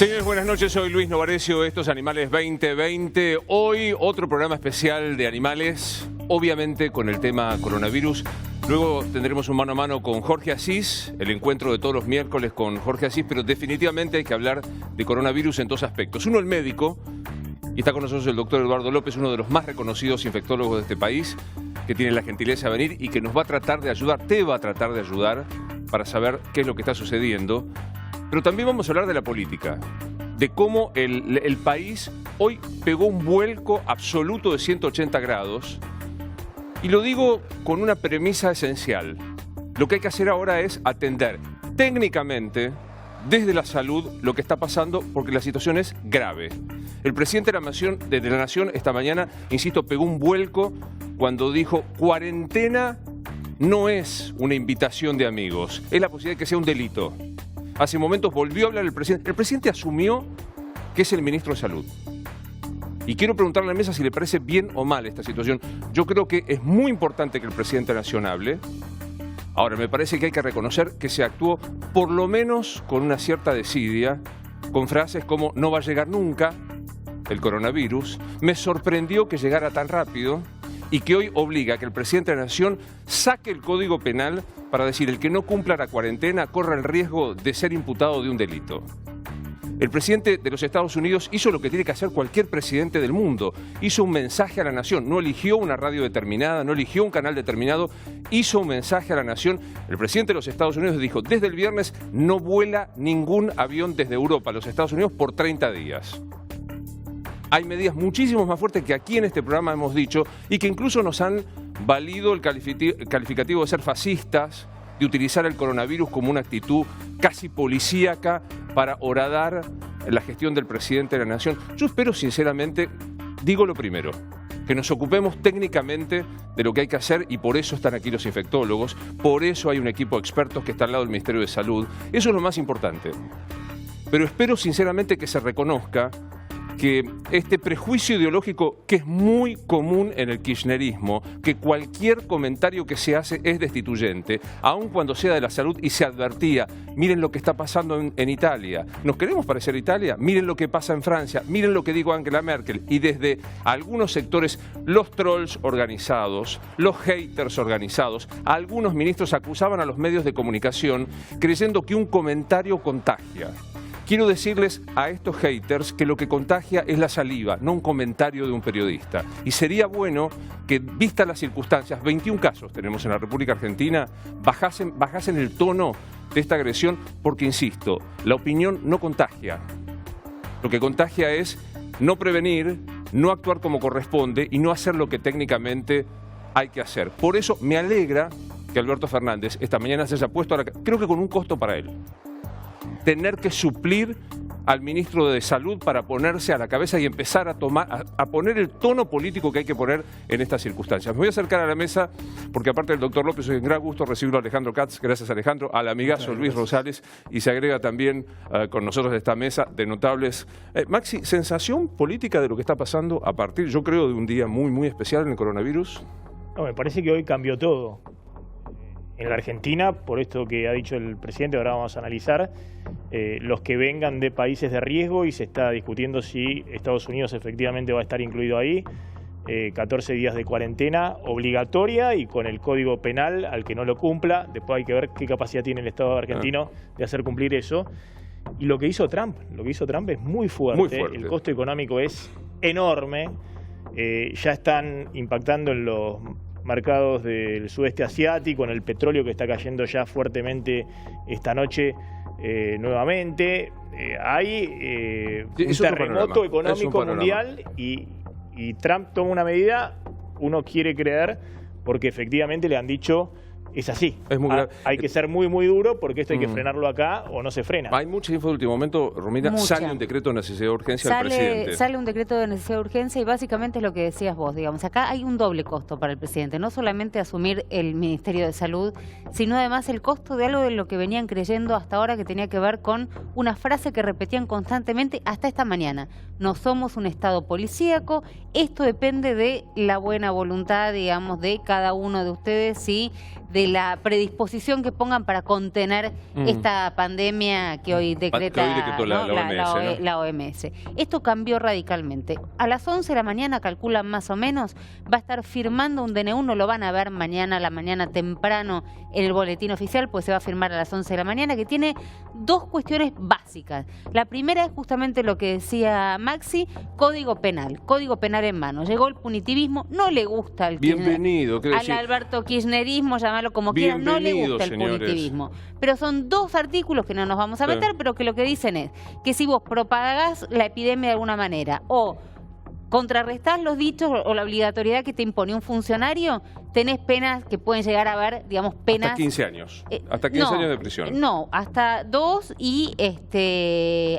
Señores, buenas noches. Soy Luis Novarecio. Esto es Animales 2020. Hoy otro programa especial de animales, obviamente con el tema coronavirus. Luego tendremos un mano a mano con Jorge Asís, el encuentro de todos los miércoles con Jorge Asís, pero definitivamente hay que hablar de coronavirus en dos aspectos. Uno, el médico, y está con nosotros el doctor Eduardo López, uno de los más reconocidos infectólogos de este país, que tiene la gentileza de venir y que nos va a tratar de ayudar, te va a tratar de ayudar para saber qué es lo que está sucediendo. Pero también vamos a hablar de la política, de cómo el país hoy pegó un vuelco absoluto de 180 grados. Y lo digo con una premisa esencial. Lo que hay que hacer ahora es atender técnicamente, desde la salud, lo que está pasando, porque la situación es grave. El presidente de la Nación esta mañana, insisto, pegó un vuelco cuando dijo: cuarentena no es una invitación de amigos, es la posibilidad de que sea un delito. Hace momentos volvió a hablar el presidente. El presidente asumió que es el ministro de Salud. Y quiero preguntarle a la mesa si le parece bien o mal esta situación. Yo creo que es muy importante que el presidente de la Nación hable. Ahora, me parece que hay que reconocer que se actuó por lo menos con una cierta desidia, con frases como "no va a llegar nunca el coronavirus". Me sorprendió que llegara tan rápido y que hoy obliga a que el presidente de la Nación saque el Código Penal para decir: el que no cumpla la cuarentena corre el riesgo de ser imputado de un delito. El presidente de los Estados Unidos hizo lo que tiene que hacer cualquier presidente del mundo. Hizo un mensaje a la nación. No eligió una radio determinada, no eligió un canal determinado. Hizo un mensaje a la nación. El presidente de los Estados Unidos dijo: desde el viernes no vuela ningún avión desde Europa a los Estados Unidos por 30 días. Hay medidas muchísimo más fuertes que aquí en este programa hemos dicho y que incluso nos han valido el calificativo de ser fascistas, de utilizar el coronavirus como una actitud casi policíaca para horadar la gestión del presidente de la Nación. Yo espero sinceramente, digo lo primero, que nos ocupemos técnicamente de lo que hay que hacer, y por eso están aquí los infectólogos, por eso hay un equipo de expertos que está al lado del Ministerio de Salud. Eso es lo más importante. Pero espero sinceramente que se reconozca que este prejuicio ideológico que es muy común en el kirchnerismo, que cualquier comentario que se hace es destituyente, aun cuando sea de la salud, y se advertía: miren lo que está pasando en Italia, ¿nos queremos parecer a Italia? Miren lo que pasa en Francia, miren lo que dijo Angela Merkel. Y desde algunos sectores, los trolls organizados, los haters organizados, algunos ministros acusaban a los medios de comunicación creyendo que un comentario contagia. Quiero decirles a estos haters que lo que contagia es la saliva, no un comentario de un periodista. Y sería bueno que, vistas las circunstancias, 21 casos tenemos en la República Argentina, bajasen el tono de esta agresión, porque, insisto, la opinión no contagia. Lo que contagia es no prevenir, no actuar como corresponde y no hacer lo que técnicamente hay que hacer. Por eso me alegra que Alberto Fernández esta mañana se haya puesto, creo que con un costo para él, tener que suplir al ministro de Salud para ponerse a la cabeza y empezar a poner el tono político que hay que poner en estas circunstancias. Me voy a acercar a la mesa porque, aparte del doctor López, es un gran gusto recibirlo a Alejandro Katz. Gracias, Alejandro. Al amigazo Luis Rosales, y se agrega también con nosotros de esta mesa de notables. Maxi, ¿sensación política de lo que está pasando a partir, yo creo, de un día muy, muy especial en el coronavirus? No, me parece que hoy cambió todo. En la Argentina, por esto que ha dicho el presidente, ahora vamos a analizar los que vengan de países de riesgo, y se está discutiendo si Estados Unidos efectivamente va a estar incluido ahí. 14 días de cuarentena obligatoria y con el Código Penal al que no lo cumpla. Después hay que ver qué capacidad tiene el Estado argentino de hacer cumplir eso. Y lo que hizo Trump es muy fuerte. Muy fuerte. El costo económico es enorme. Ya están impactando en los mercados del sudeste asiático, en el petróleo que está cayendo ya fuertemente esta noche nuevamente. Hay un terremoto económico mundial y Trump toma una medida, uno quiere creer, porque efectivamente le han dicho: es así. Es muy grave. Hay que ser muy, muy duro, porque esto hay que frenarlo acá o no se frena. Hay mucha info de último momento, Romina. Sale un decreto de necesidad de urgencia del presidente. Sale un decreto de necesidad de urgencia y básicamente es lo que decías vos, digamos. Acá hay un doble costo para el presidente. No solamente asumir el Ministerio de Salud, sino además el costo de algo de lo que venían creyendo hasta ahora, que tenía que ver con una frase que repetían constantemente hasta esta mañana: no somos un Estado policíaco, esto depende de la buena voluntad, digamos, de cada uno de ustedes, si de la predisposición que pongan para contener esta pandemia que hoy decreta la OMS. Esto cambió radicalmente. A las 11 de la mañana, calculan más o menos, va a estar firmando un DNU, lo van a ver mañana a la mañana temprano en el boletín oficial, pues se va a firmar a las 11 de la mañana, que tiene dos cuestiones básicas. La primera es justamente lo que decía Maxi, código penal en mano. Llegó el punitivismo, no le gusta al Alberto Kirchnerismo, llamarlo como quiera, no le gusta el punitivismo. Pero son dos artículos que no nos vamos a meter, pero que lo que dicen es que si vos propagás la epidemia de alguna manera o contrarrestás los dichos o la obligatoriedad que te impone un funcionario, tenés penas que pueden llegar a haber, digamos, penas... Hasta 15 años. Hasta 15 años de prisión. No, hasta 2 y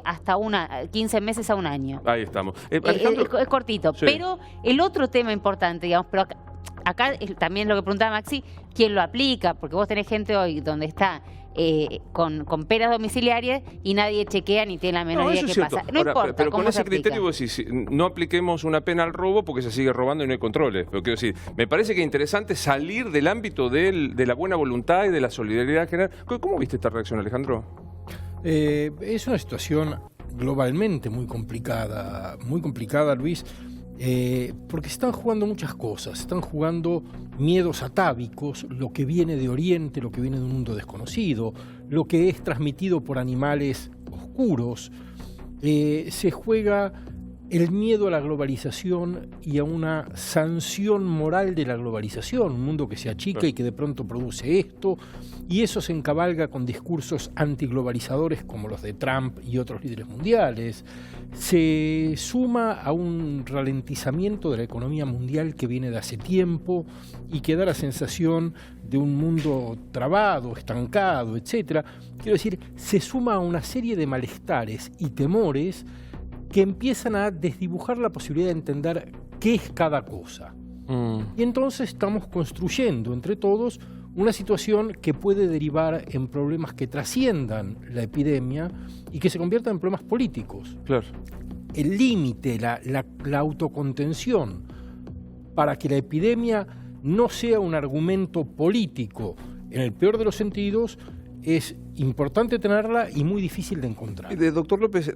hasta 15 meses a un año. Ahí estamos. Es cortito. Sí. Pero el otro tema importante, digamos, pero acá también lo que preguntaba Maxi, ¿quién lo aplica? Porque vos tenés gente hoy donde está... con penas domiciliarias y nadie chequea ni tiene la menor idea qué pasa. No importa. Pero con ese criterio vos decís, no apliquemos una pena al robo porque se sigue robando y no hay controles. Pero quiero decir, me parece que es interesante salir del ámbito de la buena voluntad y de la solidaridad general. ¿Cómo viste esta reacción, Alejandro? Es una situación globalmente muy complicada, Luis. Porque están jugando muchas cosas, están jugando miedos atávicos, lo que viene de Oriente, lo que viene de un mundo desconocido, lo que es transmitido por animales oscuros, se juega el miedo a la globalización y a una sanción moral de la globalización, un mundo que se achica y que de pronto produce esto, y eso se encabalga con discursos antiglobalizadores como los de Trump y otros líderes mundiales. Se suma a un ralentizamiento de la economía mundial que viene de hace tiempo y que da la sensación de un mundo trabado, estancado, etc. Quiero decir, se suma a una serie de malestares y temores que empiezan a desdibujar la posibilidad de entender qué es cada cosa. Y entonces estamos construyendo entre todos una situación que puede derivar en problemas que trasciendan la epidemia y que se conviertan en problemas políticos. Claro. El límite, la autocontención para que la epidemia no sea un argumento político en el peor de los sentidos es importante tenerla y muy difícil de encontrar. Doctor López,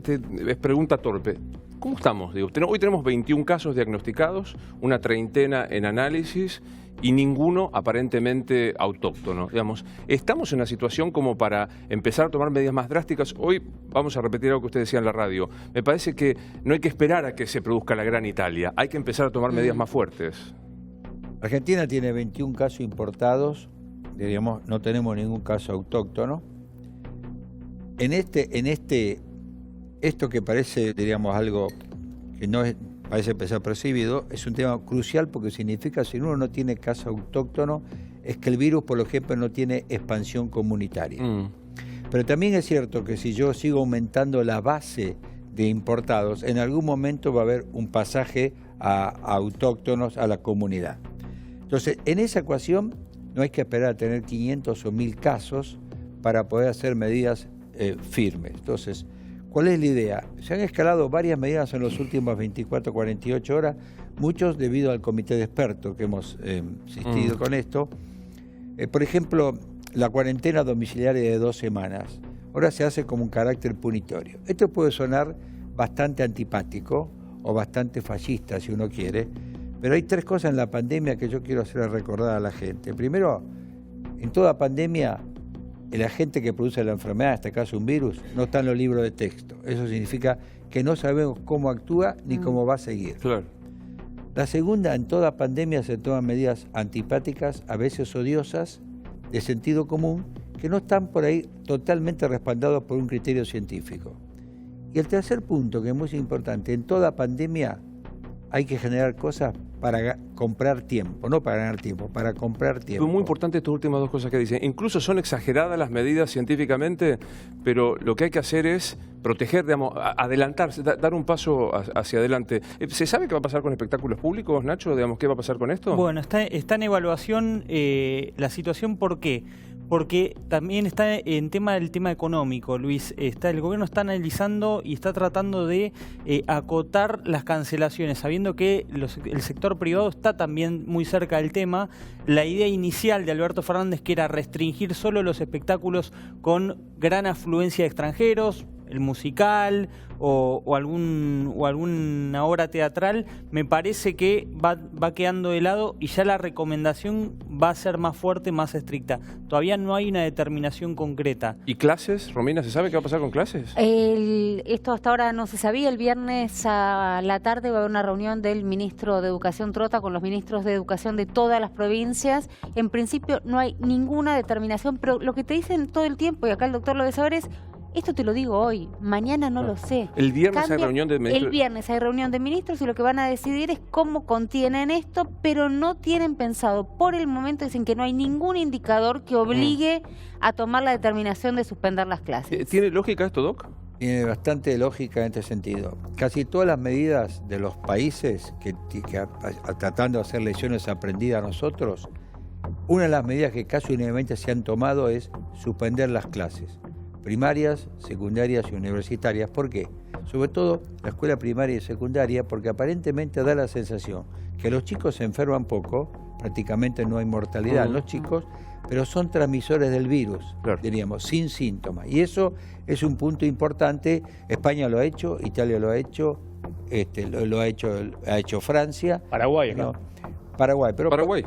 pregunta torpe. ¿Cómo estamos? Hoy tenemos 21 casos diagnosticados, una treintena en análisis y ninguno aparentemente autóctono. Digamos, ¿estamos en una situación como para empezar a tomar medidas más drásticas? Hoy vamos a repetir algo que usted decía en la radio. Me parece que no hay que esperar a que se produzca la gran Italia. Hay que empezar a tomar medidas más fuertes. Argentina tiene 21 casos importados. Diríamos, no tenemos ningún caso autóctono. Esto que parece, diríamos, algo que no es, parece desapercibido, es un tema crucial porque significa si uno no tiene caso autóctono, es que el virus, por ejemplo, no tiene expansión comunitaria. Pero también es cierto que si yo sigo aumentando la base de importados, en algún momento va a haber un pasaje a autóctonos a la comunidad. Entonces, en esa ecuación no hay que esperar a tener 500 o 1000 casos para poder hacer medidas firmes. Entonces, ¿cuál es la idea? Se han escalado varias medidas en las últimas 24 o 48 horas, muchos debido al comité de expertos que hemos insistido con esto. Por ejemplo, la cuarentena domiciliaria de 2 semanas. Ahora se hace como un carácter punitorio. Esto puede sonar bastante antipático o bastante fascista, si uno quiere, pero hay 3 cosas en la pandemia que yo quiero hacer recordar a la gente. Primero, en toda pandemia, el agente que produce la enfermedad, en este caso un virus, no está en los libros de texto. Eso significa que no sabemos cómo actúa ni cómo va a seguir. Claro. La segunda, en toda pandemia se toman medidas antipáticas, a veces odiosas, de sentido común, que no están por ahí totalmente respaldados por un criterio científico. Y el tercer punto, que es muy importante, en toda pandemia hay que generar cosas para comprar tiempo, no para ganar tiempo, para comprar tiempo. Es muy importante estas últimas 2 cosas que dicen. Incluso son exageradas las medidas científicamente, pero lo que hay que hacer es proteger, digamos, adelantarse, dar un paso hacia adelante. ¿Se sabe qué va a pasar con espectáculos públicos, Nacho? Digamos, ¿qué va a pasar con esto? Bueno, está en evaluación la situación. ¿Por qué? Porque también está el tema económico, Luis. El gobierno está analizando y está tratando de acotar las cancelaciones, sabiendo que el sector sector privado está también muy cerca del tema. La idea inicial de Alberto Fernández, que era restringir solo los espectáculos con gran afluencia de extranjeros, el musical o alguna obra teatral, me parece que va quedando de lado y ya la recomendación va a ser más fuerte, más estricta. Todavía no hay una determinación concreta. ¿Y clases, Romina? ¿Se sabe qué va a pasar con clases? Esto hasta ahora no se sabía. El viernes a la tarde va a haber una reunión del ministro de Educación Trota con los ministros de Educación de todas las provincias. En principio no hay ninguna determinación, pero lo que te dicen todo el tiempo, y acá el doctor lo debe saber, es: esto te lo digo hoy, mañana no lo sé. El viernes hay reunión de ministros. El viernes hay reunión de ministros y lo que van a decidir es cómo contienen esto, pero no tienen pensado, por el momento dicen que no hay ningún indicador que obligue a tomar la determinación de suspender las clases. ¿Tiene lógica esto, Doc? Tiene bastante lógica en este sentido. Casi todas las medidas de los países que tratando de hacer lecciones aprendidas a nosotros, una de las medidas que casi unánimemente se han tomado es suspender las clases primarias, secundarias y universitarias. ¿Por qué? Sobre todo la escuela primaria y secundaria, porque aparentemente da la sensación que los chicos se enferman poco, prácticamente no hay mortalidad en los chicos, pero son transmisores del virus, diríamos, sin síntomas. Y eso es un punto importante. España lo ha hecho, Italia lo ha hecho, ha hecho Francia. Paraguay, ¿no? Paraguay, pero Paraguay.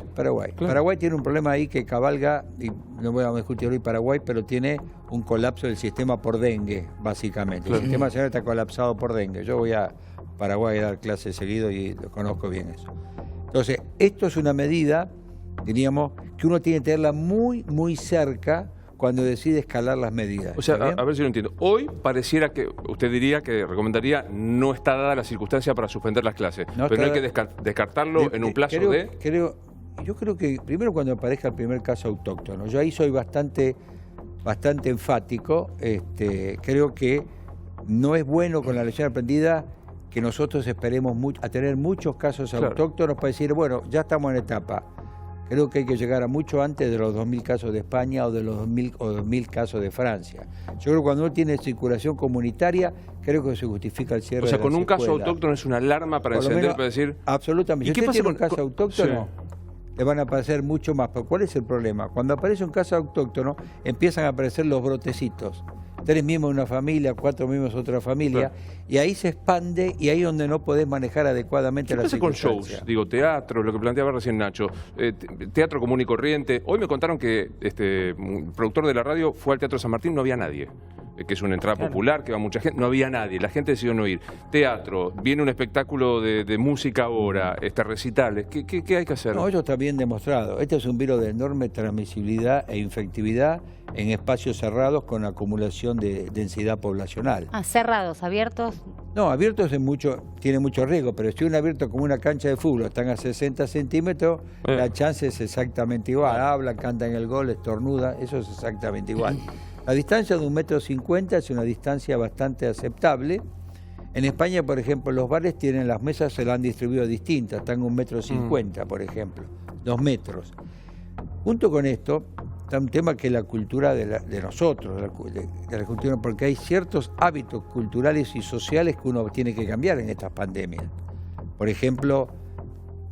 Claro. Paraguay tiene un problema ahí que cabalga, y no voy a discutir hoy Paraguay, pero tiene un colapso del sistema por dengue, básicamente. El sistema nacional está colapsado por dengue. Yo voy a Paraguay a dar clases seguido y lo conozco bien eso. Entonces, esto es una medida, diríamos, que uno tiene que tenerla muy, muy cerca cuando decide escalar las medidas. O sea, a ver si lo entiendo. Hoy pareciera que usted diría que recomendaría no está dada la circunstancia para suspender las clases, pero no hay que descartarlo en un plazo yo creo que primero cuando aparezca el primer caso autóctono, yo ahí soy bastante enfático, creo que no es bueno con la lección aprendida que nosotros esperemos a tener muchos casos autóctonos para decir, bueno, ya estamos en etapa. Creo que hay que llegar a mucho antes de los 2.000 casos de España o de los 2.000 casos de Francia. Yo creo que cuando uno tiene circulación comunitaria, creo que se justifica el cierre de las escuelas. O sea, con un caso autóctono es una alarma para encender, para decir... Absolutamente. Si usted tiene un caso autóctono, le van a aparecer mucho más. Pero ¿cuál es el problema? Cuando aparece un caso autóctono, empiezan a aparecer los brotecitos. 3 miembros de una familia, 4 miembros de otra familia, y ahí se expande, y ahí es donde no podés manejar adecuadamente la circunstancia. ¿Qué pasa con shows? Digo, teatro, lo que planteaba recién Nacho, teatro común y corriente. Hoy me contaron que un productor de la radio fue al Teatro San Martín, no había nadie, que es una entrada popular, que va mucha gente, no había nadie, la gente decidió no ir. Teatro, viene un espectáculo de música ahora, recitales, ¿qué hay que hacer? No, eso está bien demostrado. Este es un virus de enorme transmisibilidad e infectividad en espacios cerrados con acumulación de densidad poblacional. ¿Cerrados, abiertos? No, abiertos tiene mucho riesgo, pero si uno abierto como una cancha de fútbol, están a 60 centímetros, la chance es exactamente igual. Habla, canta en el gol, estornuda, eso es exactamente igual. La distancia de 1,50 m es una distancia bastante aceptable. En España, por ejemplo, los bares tienen las mesas, se las han distribuido distintas, están 1,50 m, por ejemplo, 2 metros. Junto con esto, está un tema que es la cultura de nosotros, de la cultura, porque hay ciertos hábitos culturales y sociales que uno tiene que cambiar en estas pandemias. Por ejemplo,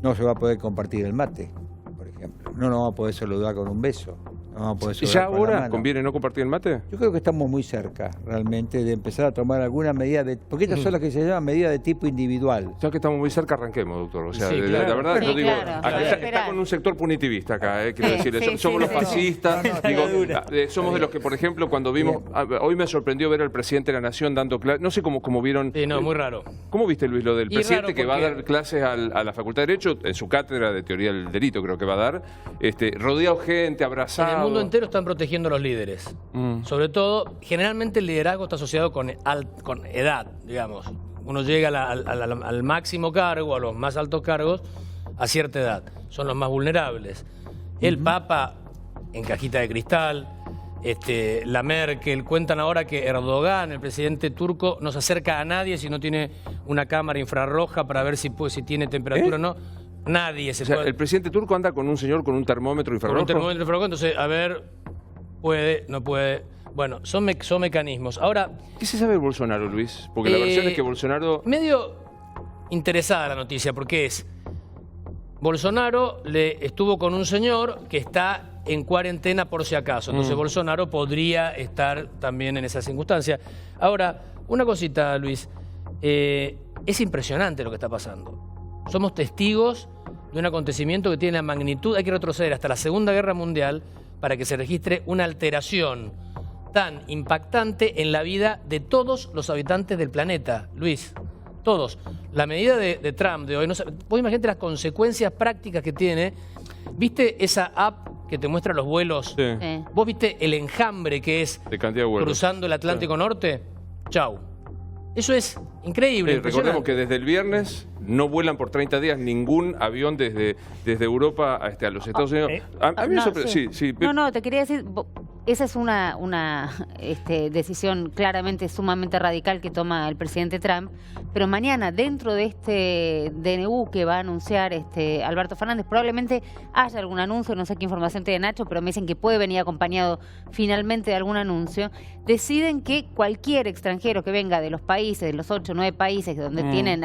no se va a poder compartir el mate, por ejemplo. No nos va a poder saludar con un beso. No vamos a poder ¿Y ya ahora conviene no compartir el mate? Yo creo que estamos muy cerca, realmente, de empezar a tomar alguna medida porque estas son las que se llaman medidas de tipo individual. Ya que estamos muy cerca, arranquemos, doctor. O sea, Sí, la verdad, yo digo, claro. está con un sector punitivista acá, quiero decirle. Somos los fascistas, somos de los que, por ejemplo, cuando vimos, hoy me sorprendió ver al presidente de la Nación dando clases, no sé cómo vieron. Sí, no, muy raro. ¿Cómo viste, Luis, lo del Y presidente que va a porque- dar clases a la Facultad de Derecho, en su cátedra de Teoría del Delito creo que va a dar, rodeado de gente, abrazado? En el mundo entero están protegiendo a los líderes. Sobre todo, generalmente el liderazgo está asociado con edad, digamos. Uno llega al máximo cargo, a los más altos cargos, a cierta edad. Son los más vulnerables. El Papa en cajita de cristal, la Merkel, cuentan ahora que Erdogan, el presidente turco, no se acerca a nadie si no tiene una cámara infrarroja para ver si tiene temperatura o no. Nadie se puede... El presidente turco anda con un señor con un termómetro infrarrojo. Con un termómetro infrarrojo, entonces, a ver, puede, no puede. Bueno, son mecanismos. Ahora, ¿Qué se sabe de Bolsonaro, Luis? Porque la versión es que Bolsonaro... medio interesada la noticia, porque Bolsonaro estuvo con un señor que está en cuarentena por si acaso. Entonces Bolsonaro podría estar también en esa circunstancia. Ahora, una cosita, Luis. Es impresionante lo que está pasando. Somos testigos de un acontecimiento que tiene la magnitud. Hay que retroceder hasta la Segunda Guerra Mundial para que se registre una alteración tan impactante en la vida de todos los habitantes del planeta, Luis. Todos. La medida de Trump de hoy, vos imagínate las consecuencias prácticas que tiene. ¿Viste esa app que te muestra los vuelos? Sí. ¿Vos viste el enjambre que es De cantidad de vuelos. cruzando el Atlántico Norte? Chau. Eso es increíble. Recordemos que desde el viernes no vuelan por 30 días ningún avión desde Europa a los Estados Unidos. A mí me sorprende. Sí. No, te quería decir, esa es una decisión claramente sumamente radical que toma el presidente Trump, pero mañana dentro de este DNU que va a anunciar Alberto Fernández, probablemente haya algún anuncio, no sé qué información tiene Nacho, pero me dicen que puede venir acompañado finalmente de algún anuncio. Deciden que cualquier extranjero que venga de los países, de los 8 o 9 países donde tienen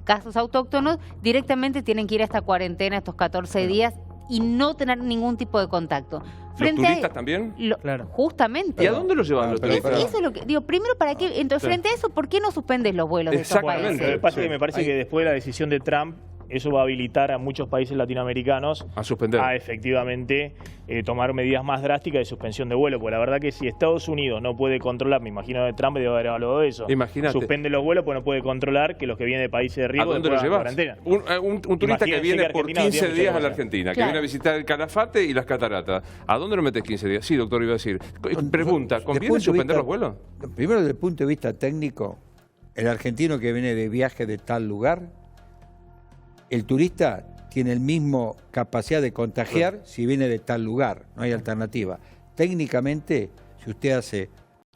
casos autóctonos, directamente tienen que ir a esta cuarentena, estos 14 días, y no tener ningún tipo de contacto. ¿Los turistas también? Claro. Justamente. ¿Y a dónde los llevan los turistas? Eso es lo que digo. Primero, ¿para qué? Entonces, frente a eso, ¿por qué no suspendes los vuelos de estos Exactamente. países? Lo que pasa es que me parece que después de la decisión de Trump, eso va a habilitar a muchos países latinoamericanos A suspender. a efectivamente tomar medidas más drásticas de suspensión de vuelo. Porque la verdad que si Estados Unidos no puede controlar, me imagino que Trump debe haber evaluado eso. Imagínate. Suspende los vuelos porque no puede controlar que los que vienen de países de ¿A riesgo dónde lo después llevas? hagan cuarentena. Un turista que Imagínense viene que por Argentina no 15 tiene días mucha a la cosa. Argentina, que Claro. viene a visitar el Calafate y las cataratas. ¿A dónde lo metes 15 días? Sí, doctor, iba a decir. Pregunta, Desde ¿conviene punto de suspender vista- los vuelos? Primero, desde el punto de vista técnico, el argentino que viene de viaje de tal lugar, el turista tiene el mismo capacidad de contagiar si viene de tal lugar, no hay alternativa. Técnicamente, si usted hace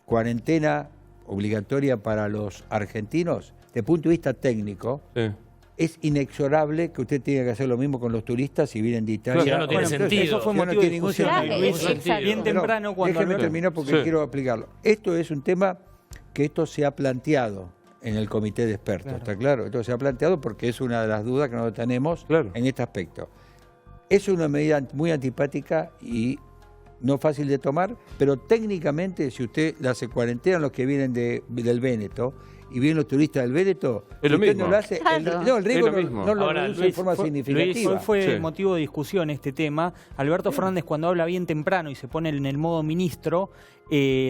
cuarentena obligatoria para los argentinos, desde el punto de vista técnico, Sí. es inexorable que usted tenga que hacer lo mismo con los turistas si vienen de Italia. Claro, no tiene Bueno, sentido. Eso fue ya no motivo de tiene ningún discusión, sentido. Luis. Claro, exacto. Bien Pero temprano cuando déjeme Alberto- terminar porque Sí. quiero aplicarlo. Esto es un tema que esto se ha planteado en el comité de expertos, Claro. ¿está claro? Esto se ha planteado porque es una de las dudas que nosotros tenemos Claro. en este aspecto. Es una medida muy antipática y no fácil de tomar, pero técnicamente si usted le hace cuarentena a los que vienen del Véneto y vienen los turistas del Véneto, Es lo si usted mismo. no lo hace, Claro. el riesgo Es lo mismo. no lo Ahora, reduce de Luis, forma Luis, significativa. hoy fue Sí. motivo de discusión este tema. Alberto Fernández, cuando habla bien temprano y se pone en el modo ministro,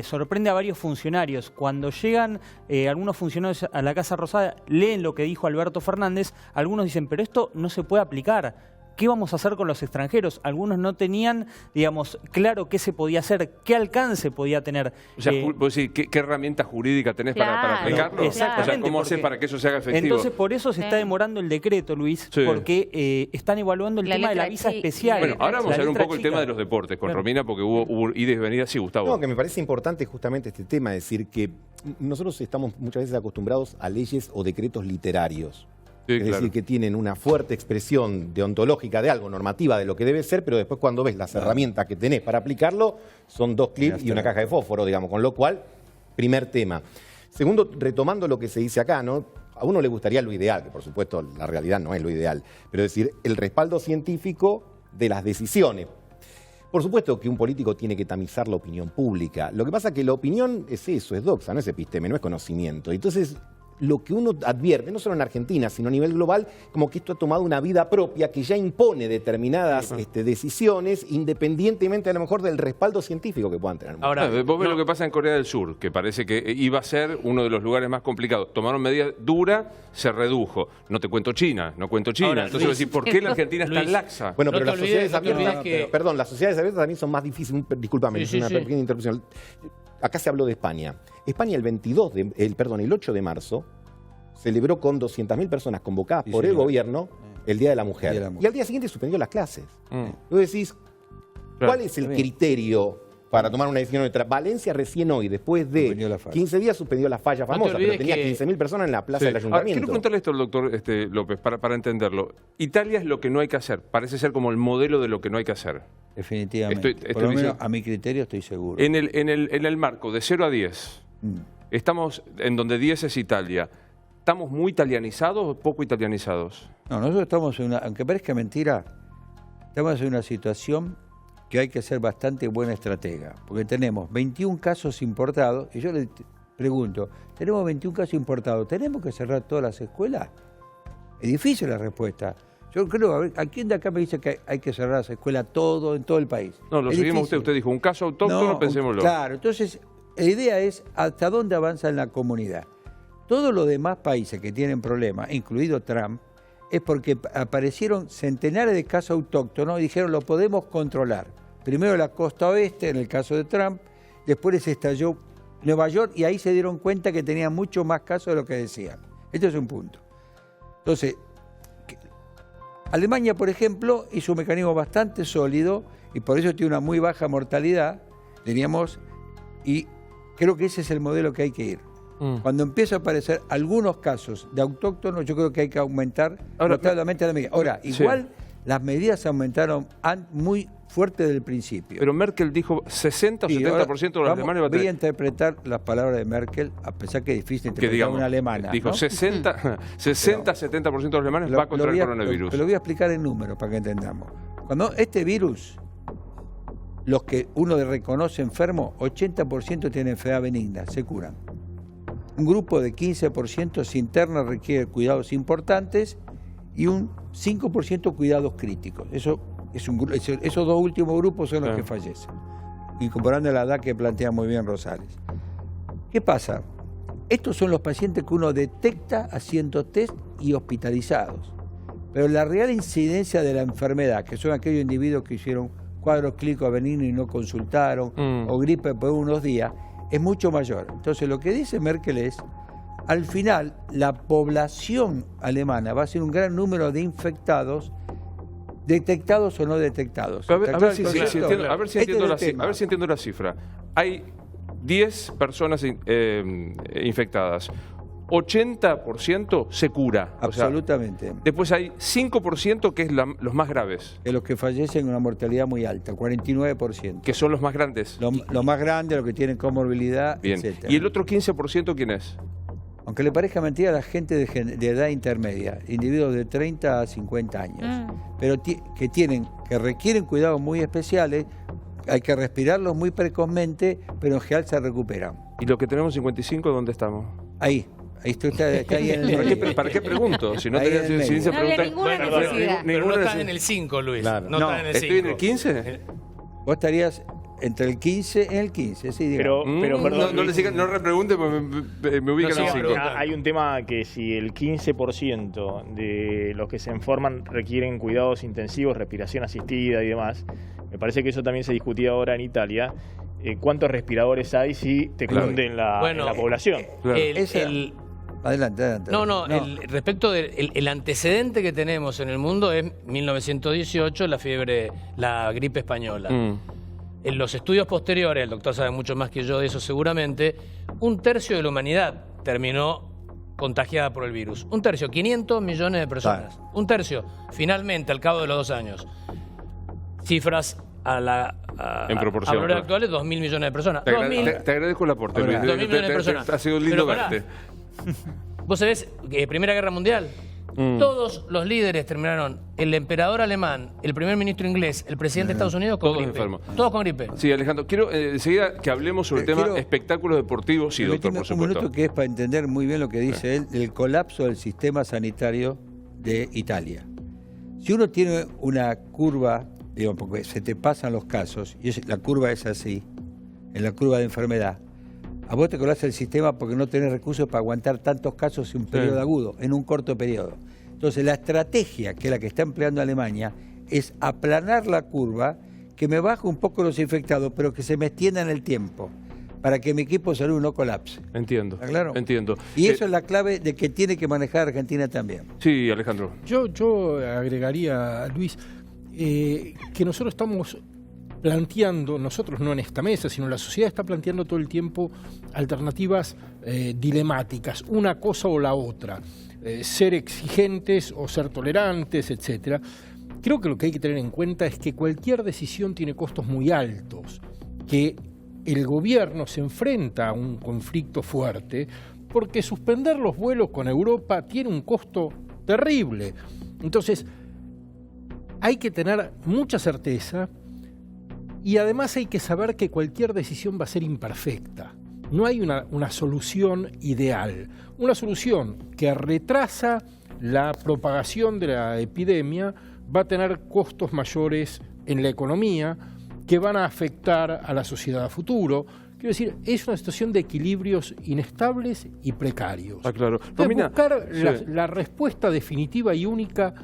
sorprende a varios funcionarios. Cuando llegan algunos funcionarios a la Casa Rosada, leen lo que dijo Alberto Fernández, algunos dicen, pero esto no se puede aplicar. ¿Qué vamos a hacer con los extranjeros? Algunos no tenían, digamos, claro qué se podía hacer, qué alcance podía tener. O sea, vos decís, ¿qué herramienta jurídica tenés para Claro, aplicarlo? exactamente, O sea, ¿cómo haces porque- para que eso se haga efectivo? Entonces, por eso se está Sí. demorando el decreto, Luis, Sí. porque están evaluando el La tema de la letra visa chi- especial. Bueno, ahora vamos La a ver un letra poco el chica. tema de los deportes con Claro. Romina, porque hubo idas y venidas. Sí, Gustavo. No, que me parece importante justamente este tema, es decir, que nosotros estamos muchas veces acostumbrados a leyes o decretos literarios. Sí, Es claro. decir, que tienen una fuerte expresión deontológica de algo, normativa de lo que debe ser, pero después cuando ves las herramientas que tenés para aplicarlo, son 2 clips y una caja de fósforo, digamos, con lo cual, primer tema. Segundo, retomando lo que se dice acá, ¿no? A uno le gustaría lo ideal, que por supuesto la realidad no es lo ideal, pero es decir, el respaldo científico de las decisiones. Por supuesto que un político tiene que tamizar la opinión pública. Lo que pasa es que la opinión es eso, es doxa, no es episteme, no es conocimiento. Entonces, lo que uno advierte, no solo en Argentina, sino a nivel global, como que esto ha tomado una vida propia que ya impone determinadas decisiones, independientemente a lo mejor del respaldo científico que puedan tener. Ahora, Vos ves lo que pasa en Corea del Sur, que parece que iba a ser uno de los lugares más complicados. Tomaron medidas duras, se redujo. No te cuento China, no cuento China. Ahora, Entonces vos Luis, decís, ¿por qué la Argentina es tan Luis, laxa? Bueno, No pero te las olvides- sociedades no te abiertas, olvides que- perdón, las sociedades abiertas también son más difíciles, discúlpame, Sí, es sí, una sí. pequeña interrupción. Acá se habló de España. España el 8 de marzo celebró con 200.000 personas convocadas Sí, por el señor. gobierno el Día de la Mujer. Día de la Mujer. Y al día siguiente suspendió las clases. Mm. Vos decís, Claro. ¿cuál es el criterio para tomar una decisión neutra? Valencia recién hoy, después de Suspendió la falla. 15 días, suspendió la falla te famosa, pero olvides tenía que- 15.000 personas en la plaza Sí. del Ahora, ayuntamiento. quiero preguntarle esto al doctor López, para entenderlo. Italia es lo que no hay que hacer. Parece ser como el modelo de lo que no hay que hacer. Definitivamente. Estoy Por lo menos diciendo- a mi criterio estoy seguro. En el marco de 0 a 10, Mm. estamos en donde 10 es Italia. ¿Estamos muy italianizados o poco italianizados? No, nosotros estamos en una, aunque parezca mentira, estamos en una situación que hay que ser bastante buena estratega, porque tenemos 21 casos importados, y yo le pregunto, tenemos 21 casos importados, ¿tenemos que cerrar todas las escuelas? Es difícil la respuesta. Yo creo, a ver, ¿a quién de acá me dice que hay que cerrar las escuelas en todo el país? No, lo seguimos usted dijo, un caso autóctono, pensémoslo. Claro, entonces la idea es hasta dónde avanza en la comunidad. Todos los demás países que tienen problemas, incluido Trump, es porque aparecieron centenares de casos autóctonos y dijeron lo podemos controlar. Primero la costa oeste, en el caso de Trump, después les estalló Nueva York y ahí se dieron cuenta que tenían mucho más casos de lo que decían. Este es un punto. Entonces, Alemania, por ejemplo, hizo un mecanismo bastante sólido y por eso tiene una muy baja mortalidad, diríamos, y creo que ese es el modelo que hay que ir. Cuando empieza a aparecer algunos casos de autóctonos, yo creo que hay que aumentar notablemente la medida. Ahora, igual las medidas aumentaron muy fuerte desde el principio. Pero Merkel dijo 60 o 70% de los alemanes va a tener... Voy a interpretar las palabras de Merkel, a pesar que es difícil interpretar una alemana. Dijo, ¿no? 60-70% de los alemanes va contra el coronavirus. Te lo voy a explicar en números para que entendamos. Cuando este virus, los que uno reconoce enfermo, 80% tienen enfermedad benigna, se curan. Un grupo de 15% se interna, requiere cuidados importantes y un 5% cuidados críticos. Esos dos últimos grupos son los que fallecen, incorporando la edad que plantea muy bien Rosales. ¿Qué pasa? Estos son los pacientes que uno detecta haciendo test y hospitalizados. Pero la real incidencia de la enfermedad, que son aquellos individuos que hicieron cuadros clínicos benignos y no consultaron, o gripe por unos días, es mucho mayor. Entonces lo que dice Merkel es, al final la población alemana va a ser un gran número de infectados, detectados o no detectados. A ver si entiendo la cifra. Hay 10 personas infectadas. 80% se cura. Absolutamente. O sea, después hay 5% que es los más graves. Que los que fallecen con una mortalidad muy alta, 49%. Que son los más grandes. Los más grandes, los que tienen comorbilidad, etc. ¿Y el otro 15% quién es? Aunque le parezca mentira, la gente de edad intermedia, individuos de 30 a 50 años, pero que requieren cuidados muy especiales, hay que respirarlos muy precozmente, pero en general se recuperan. ¿Y los que tenemos 55, dónde estamos? Ahí está ahí en el... ¿Para qué pregunto? Si no había ninguna necesidad. Pero no estás en el 5, Luis. Claro. No estás en el 5. ¿Estoy en el 15? Vos estarías entre el 15 en el 15, sí, digamos. Pero perdón, no repregunte porque me ubican en el 5. Hay un tema que si el 15% de los que se enferman requieren cuidados intensivos, respiración asistida y demás, me parece que eso también se discutía ahora en Italia. ¿Cuántos respiradores hay si te cunde en la población? Adelante. Respecto del antecedente que tenemos en el mundo es 1918, la gripe española. En los estudios posteriores, el doctor sabe mucho más que yo de eso seguramente, 1/3 de la humanidad terminó contagiada por el virus. 1/3, 500 millones de personas. 1/3, finalmente, al cabo de los 2 años. Cifras en proporción, valores actuales, 2.000 millones de personas. Te agradezco el aporte. 2.000 millones de personas. Ha sido lindo verte. Vos sabés, Primera Guerra Mundial, todos los líderes terminaron, el emperador alemán, el primer ministro inglés, el presidente de Estados Unidos con gripe. Enfermos. Todos con gripe. Sí, Alejandro, quiero enseguida que hablemos sobre el tema espectáculos deportivos. Sí, doctor, por supuesto. Un minuto que es para entender muy bien lo que dice él del colapso del sistema sanitario de Italia. Si uno tiene una curva, digamos, porque se te pasan los casos, y la curva es así, en la curva de enfermedad, a vos te colapsa el sistema porque no tenés recursos para aguantar tantos casos en un periodo agudo, en un corto periodo. Entonces la estrategia, que es la que está empleando Alemania, es aplanar la curva, que me baje un poco los infectados, pero que se me extienda en el tiempo, para que mi equipo de salud no colapse. Entiendo. ¿Está claro? Entiendo. Y eso es la clave de que tiene que manejar Argentina también. Sí, Alejandro. Yo agregaría, Luis, que nosotros estamos planteando, nosotros no en esta mesa, sino la sociedad está planteando todo el tiempo alternativas dilemáticas, una cosa o la otra, ser exigentes o ser tolerantes, etcétera. Creo que lo que hay que tener en cuenta es que cualquier decisión tiene costos muy altos, que el gobierno se enfrenta a un conflicto fuerte porque suspender los vuelos con Europa tiene un costo terrible. Entonces, hay que tener mucha certeza y además hay que saber que cualquier decisión va a ser imperfecta. No hay una solución ideal. Una solución que retrasa la propagación de la epidemia va a tener costos mayores en la economía que van a afectar a la sociedad a futuro. Quiero decir, es una situación de equilibrios inestables y precarios. Ah, claro. Entonces, Romina, buscar sí. la respuesta definitiva y única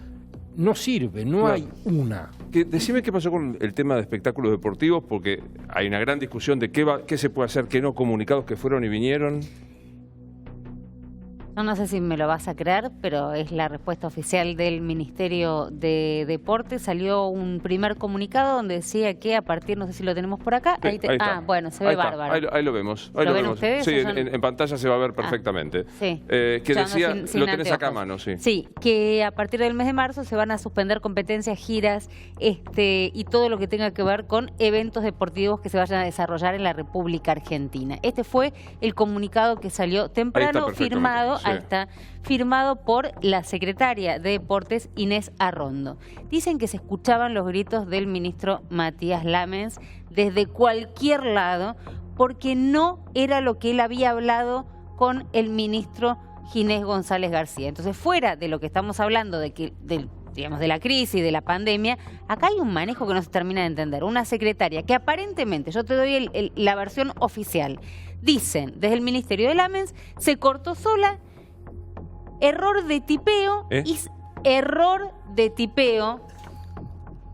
no sirve, no Claro. hay una. Decime qué pasó con el tema de espectáculos deportivos, porque hay una gran discusión de qué se puede hacer, qué no, comunicados que fueron y vinieron. No sé si me lo vas a creer, pero es la respuesta oficial del Ministerio de Deportes. Salió un primer comunicado donde decía que a partir, no sé si lo tenemos por acá. Ahí está. Bueno, se ve Ahí está. bárbaro. Ahí lo vemos. ¿Lo ven ustedes? Sí, ¿O son- en pantalla se va a ver perfectamente. Sí. Que Yo ando decía, sin lo tenés acá a anteojos. mano, sí. Sí, que a partir del mes de marzo se van a suspender competencias, giras, y todo lo que tenga que ver con eventos deportivos que se vayan a desarrollar en la República Argentina. Este fue el comunicado que salió temprano, perfectamente, firmado, sí. ahí está, firmado por la secretaria de Deportes, Inés Arrondo. Dicen que se escuchaban los gritos del ministro Matías Lamens desde cualquier lado, porque no era lo que él había hablado con el ministro Ginés González García. Entonces, fuera de lo que estamos hablando, digamos, de la crisis, de la pandemia, acá hay un manejo que no se termina de entender. Una secretaria que aparentemente, yo te doy la versión oficial, dicen desde el ministerio de Lamens, se cortó sola, error de tipeo, error de tipeo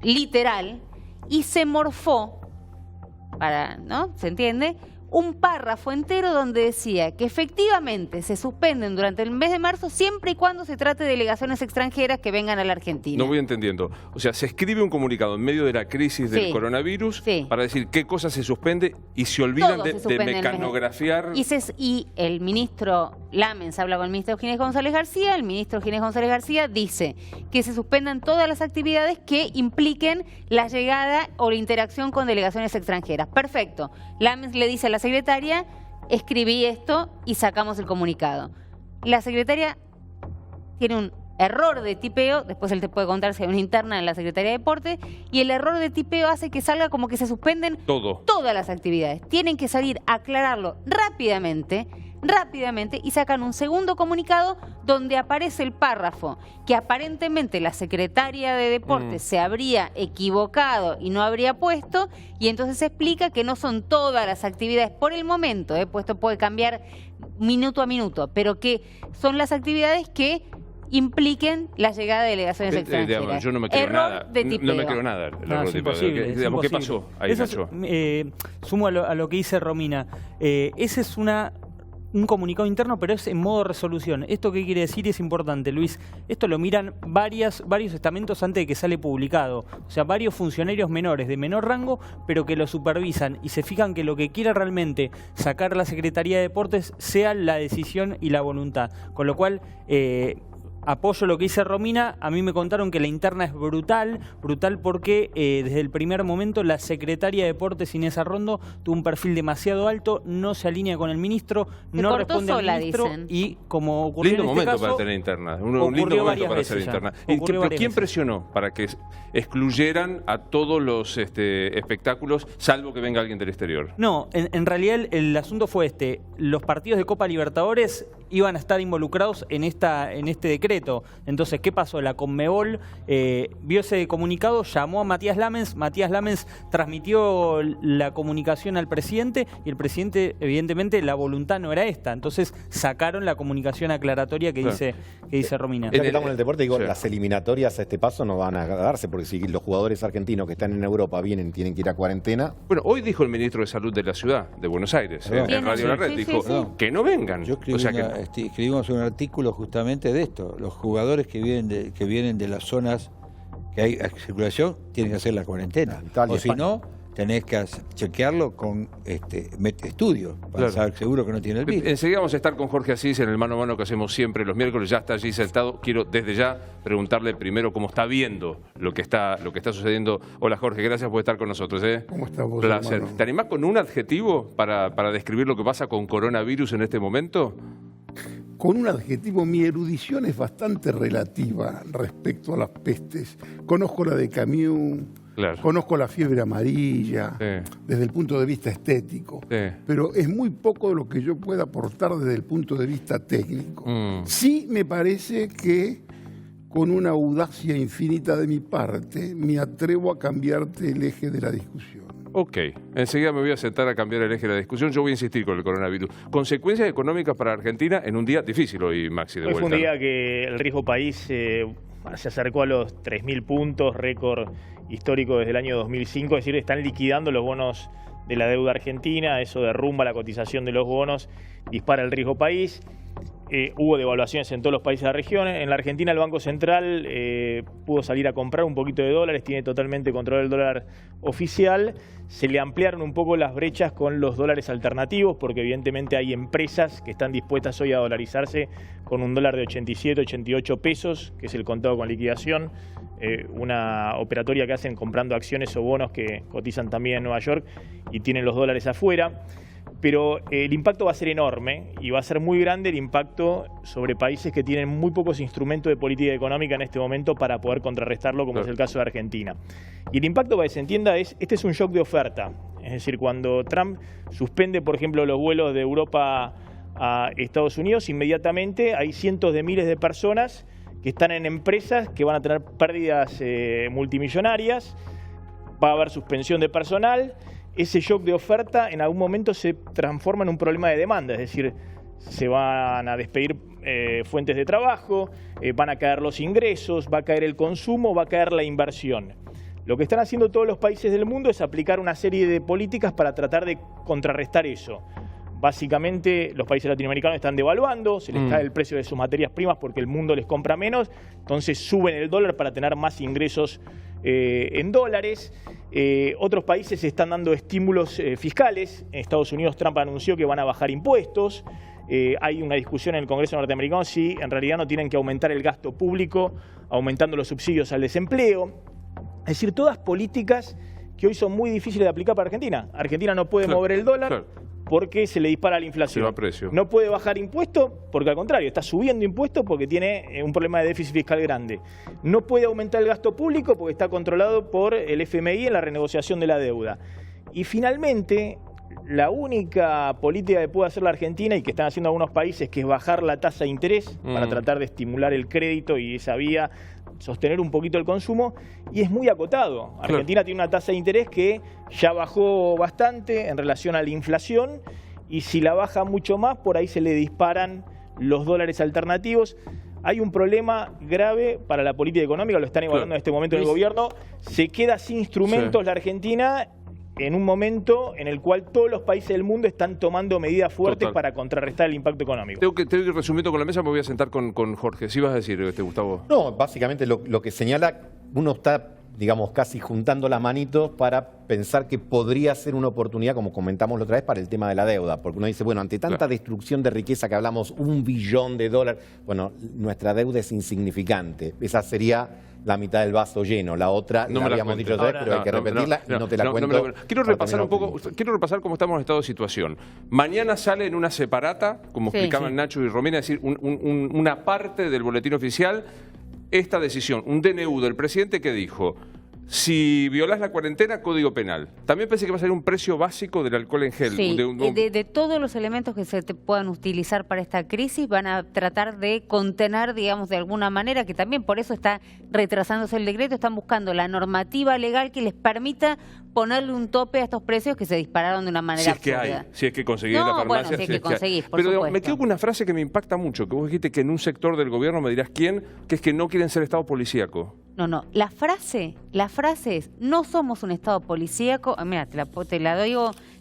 literal, y se morfó, ¿no? ¿Se entiende? Un párrafo entero donde decía que efectivamente se suspenden durante el mes de marzo siempre y cuando se trate de delegaciones extranjeras que vengan a la Argentina. No voy entendiendo. O sea, se escribe un comunicado en medio de la crisis del coronavirus para decir qué cosa se suspende y se olvidan de mecanografiar. Y el ministro Lamens habla con el ministro Ginés González García. El ministro Ginés González García dice que se suspendan todas las actividades que impliquen la llegada o la interacción con delegaciones extranjeras. Perfecto. Lamens le dice a la secretaria, escribí esto y sacamos el comunicado. La secretaria tiene un error de tipeo, después él te puede contar si hay una interna en la Secretaría de Deportes, y el error de tipeo hace que salga como que se suspenden todas las actividades. Tienen que salir a aclararlo rápidamente, y sacan un segundo comunicado donde aparece el párrafo que aparentemente la secretaria de Deportes se habría equivocado y no habría puesto, y entonces se explica que no son todas las actividades por el momento, puesto puede cambiar minuto a minuto, pero que son las actividades que impliquen la llegada de delegaciones extranjeras. Yo no me creo error nada. De tipeo. No me creo nada. Es imposible. ¿Qué pasó ahí, Nacho? Sumo a lo que dice Romina. Ese es un comunicado interno, pero es en modo resolución. ¿Esto qué quiere decir? Es importante, Luis. Esto lo miran varios estamentos antes de que sale publicado. O sea, varios funcionarios menores, de menor rango, pero que lo supervisan y se fijan que lo que quiera realmente sacar la Secretaría de Deportes sea la decisión y la voluntad. Con lo cual, apoyo lo que dice Romina. A mí me contaron que la interna es brutal porque desde el primer momento la secretaria de Deportes, Inés Arrondo, tuvo un perfil demasiado alto, no se alinea con el ministro, no responde al ministro, dicen. Y como ocurrió lindo en este momento caso, para tener interna, un lindo momento para hacer interna. ¿Pero quién presionó para que excluyeran a todos los espectáculos, salvo que venga alguien del exterior? No, en realidad el asunto fue este. Los partidos de Copa Libertadores iban a estar involucrados en este decreto. Entonces, ¿qué pasó? La Conmebol vio ese comunicado, llamó a Matías Lamens. Matías Lamens transmitió la comunicación al presidente y el presidente, evidentemente, la voluntad no era esta. Entonces, sacaron la comunicación aclaratoria que dice Romina. Ya que estamos en el deporte, digo, las eliminatorias a este paso no van a darse, porque si los jugadores argentinos que están en Europa tienen que ir a cuarentena. Bueno, hoy dijo el ministro de Salud de la ciudad, de Buenos Aires, en Radio La Red, dijo que no vengan. Yo escribimos un artículo justamente de esto. Los jugadores que vienen de las zonas que hay circulación tienen que hacer la cuarentena. Italia, o si no, tenés que chequearlo con estudios para saber seguro que no tiene el virus. Enseguida vamos a estar con Jorge Asís en el mano a mano que hacemos siempre los miércoles. Ya está allí sentado. Quiero desde ya preguntarle primero cómo está viendo lo que está sucediendo. Hola Jorge, gracias por estar con nosotros. ¿Cómo estás vos, placer. hermano? ¿Te animás con un adjetivo para describir lo que pasa con coronavirus en este momento? con un adjetivo, mi erudición es bastante relativa respecto a las pestes. Conozco la de Camus, claro, conozco la fiebre amarilla, desde el punto de vista estético, pero es muy poco lo que yo pueda aportar desde el punto de vista técnico. Sí me parece que, con una audacia infinita de mi parte, me atrevo a cambiarte el eje de la discusión. Ok, enseguida me voy a sentar a cambiar el eje de la discusión. Yo voy a insistir con el coronavirus. Consecuencias económicas para Argentina en un día difícil hoy, Maxi, de vuelta. Fue un día que el riesgo país se acercó a los 3.000 puntos, récord histórico desde el año 2005. Es decir, están liquidando los bonos de la deuda argentina, eso derrumba la cotización de los bonos, dispara el riesgo país. Hubo devaluaciones en todos los países de la región. En la Argentina el Banco Central pudo salir a comprar un poquito de dólares, tiene totalmente control del dólar oficial. Se le ampliaron un poco las brechas con los dólares alternativos, porque evidentemente hay empresas que están dispuestas hoy a dolarizarse con un dólar de 87, 88 pesos, que es el contado con liquidación, una operatoria que hacen comprando acciones o bonos que cotizan también en Nueva York y tienen los dólares afuera. Pero el impacto va a ser enorme y va a ser muy grande el impacto sobre países que tienen muy pocos instrumentos de política económica en este momento para poder contrarrestarlo, como es el caso de Argentina. Y el impacto, para que se entienda, este es un shock de oferta. Es decir, cuando Trump suspende, por ejemplo, los vuelos de Europa a Estados Unidos, inmediatamente hay cientos de miles de personas que están en empresas que van a tener pérdidas multimillonarias, va a haber suspensión de personal. Ese shock de oferta en algún momento se transforma en un problema de demanda, es decir, se van a despedir fuentes de trabajo, van a caer los ingresos, va a caer el consumo, va a caer la inversión. Lo que están haciendo todos los países del mundo es aplicar una serie de políticas para tratar de contrarrestar eso. Básicamente los países latinoamericanos están devaluando, se les cae el precio de sus materias primas porque el mundo les compra menos, entonces suben el dólar para tener más ingresos en dólares. Otros países están dando estímulos fiscales. En Estados Unidos Trump anunció que van a bajar impuestos. Hay una discusión en el Congreso norteamericano si en realidad no tienen que aumentar el gasto público, aumentando los subsidios al desempleo. Es decir, todas políticas que hoy son muy difíciles de aplicar para Argentina. Argentina no puede mover el dólar porque se le dispara la inflación. No puede bajar impuestos porque al contrario, está subiendo impuestos porque tiene un problema de déficit fiscal grande. No puede aumentar el gasto público porque está controlado por el FMI en la renegociación de la deuda. Y finalmente, la única política que puede hacer la Argentina y que están haciendo algunos países, que es bajar la tasa de interés para tratar de estimular el crédito y esa vía sostener un poquito el consumo, y es muy acotado. Argentina tiene una tasa de interés que ya bajó bastante en relación a la inflación, y si la baja mucho más, por ahí se le disparan los dólares alternativos. Hay un problema grave para la política económica, lo están evaluando en este momento en el gobierno. Se queda sin instrumentos la Argentina en un momento en el cual todos los países del mundo están tomando medidas fuertes para contrarrestar el impacto económico. Tengo que ir resumiendo con la mesa, me voy a sentar con Jorge. ¿Sí vas a decir, Gustavo? No, básicamente lo que señala, uno está, digamos, casi juntando las manitos para pensar que podría ser una oportunidad, como comentamos la otra vez, para el tema de la deuda. Porque uno dice, bueno, ante tanta destrucción de riqueza que hablamos, $1 billón, bueno, nuestra deuda es insignificante. Esa sería la mitad del vaso lleno. La otra, no la habíamos dicho otra vez, pero hay que repetirla y no te la cuento. Quiero repasar un poco, quiero repasar cómo estamos en estado de situación. Mañana sale en una separata, como explicaban Nacho y Romina, es decir, una parte del boletín oficial, esta decisión, un DNU del presidente que dijo: si violás la cuarentena, código penal. También pensé que va a ser un precio básico del alcohol en gel. Sí, de todos los elementos que se puedan utilizar para esta crisis, van a tratar de contener, digamos, de alguna manera, que también por eso está retrasándose el decreto, están buscando la normativa legal que les permita ponerle un tope a estos precios que se dispararon de una manera absurda. Si es que conseguís la farmacia. Bueno, si es que conseguís, por Pero supuesto. Me quedo con una frase que me impacta mucho, que vos dijiste que en un sector del gobierno, me dirás quién, que es que no quieren ser Estado policíaco. No, la frase es: no somos un Estado policíaco. Mira, te la doy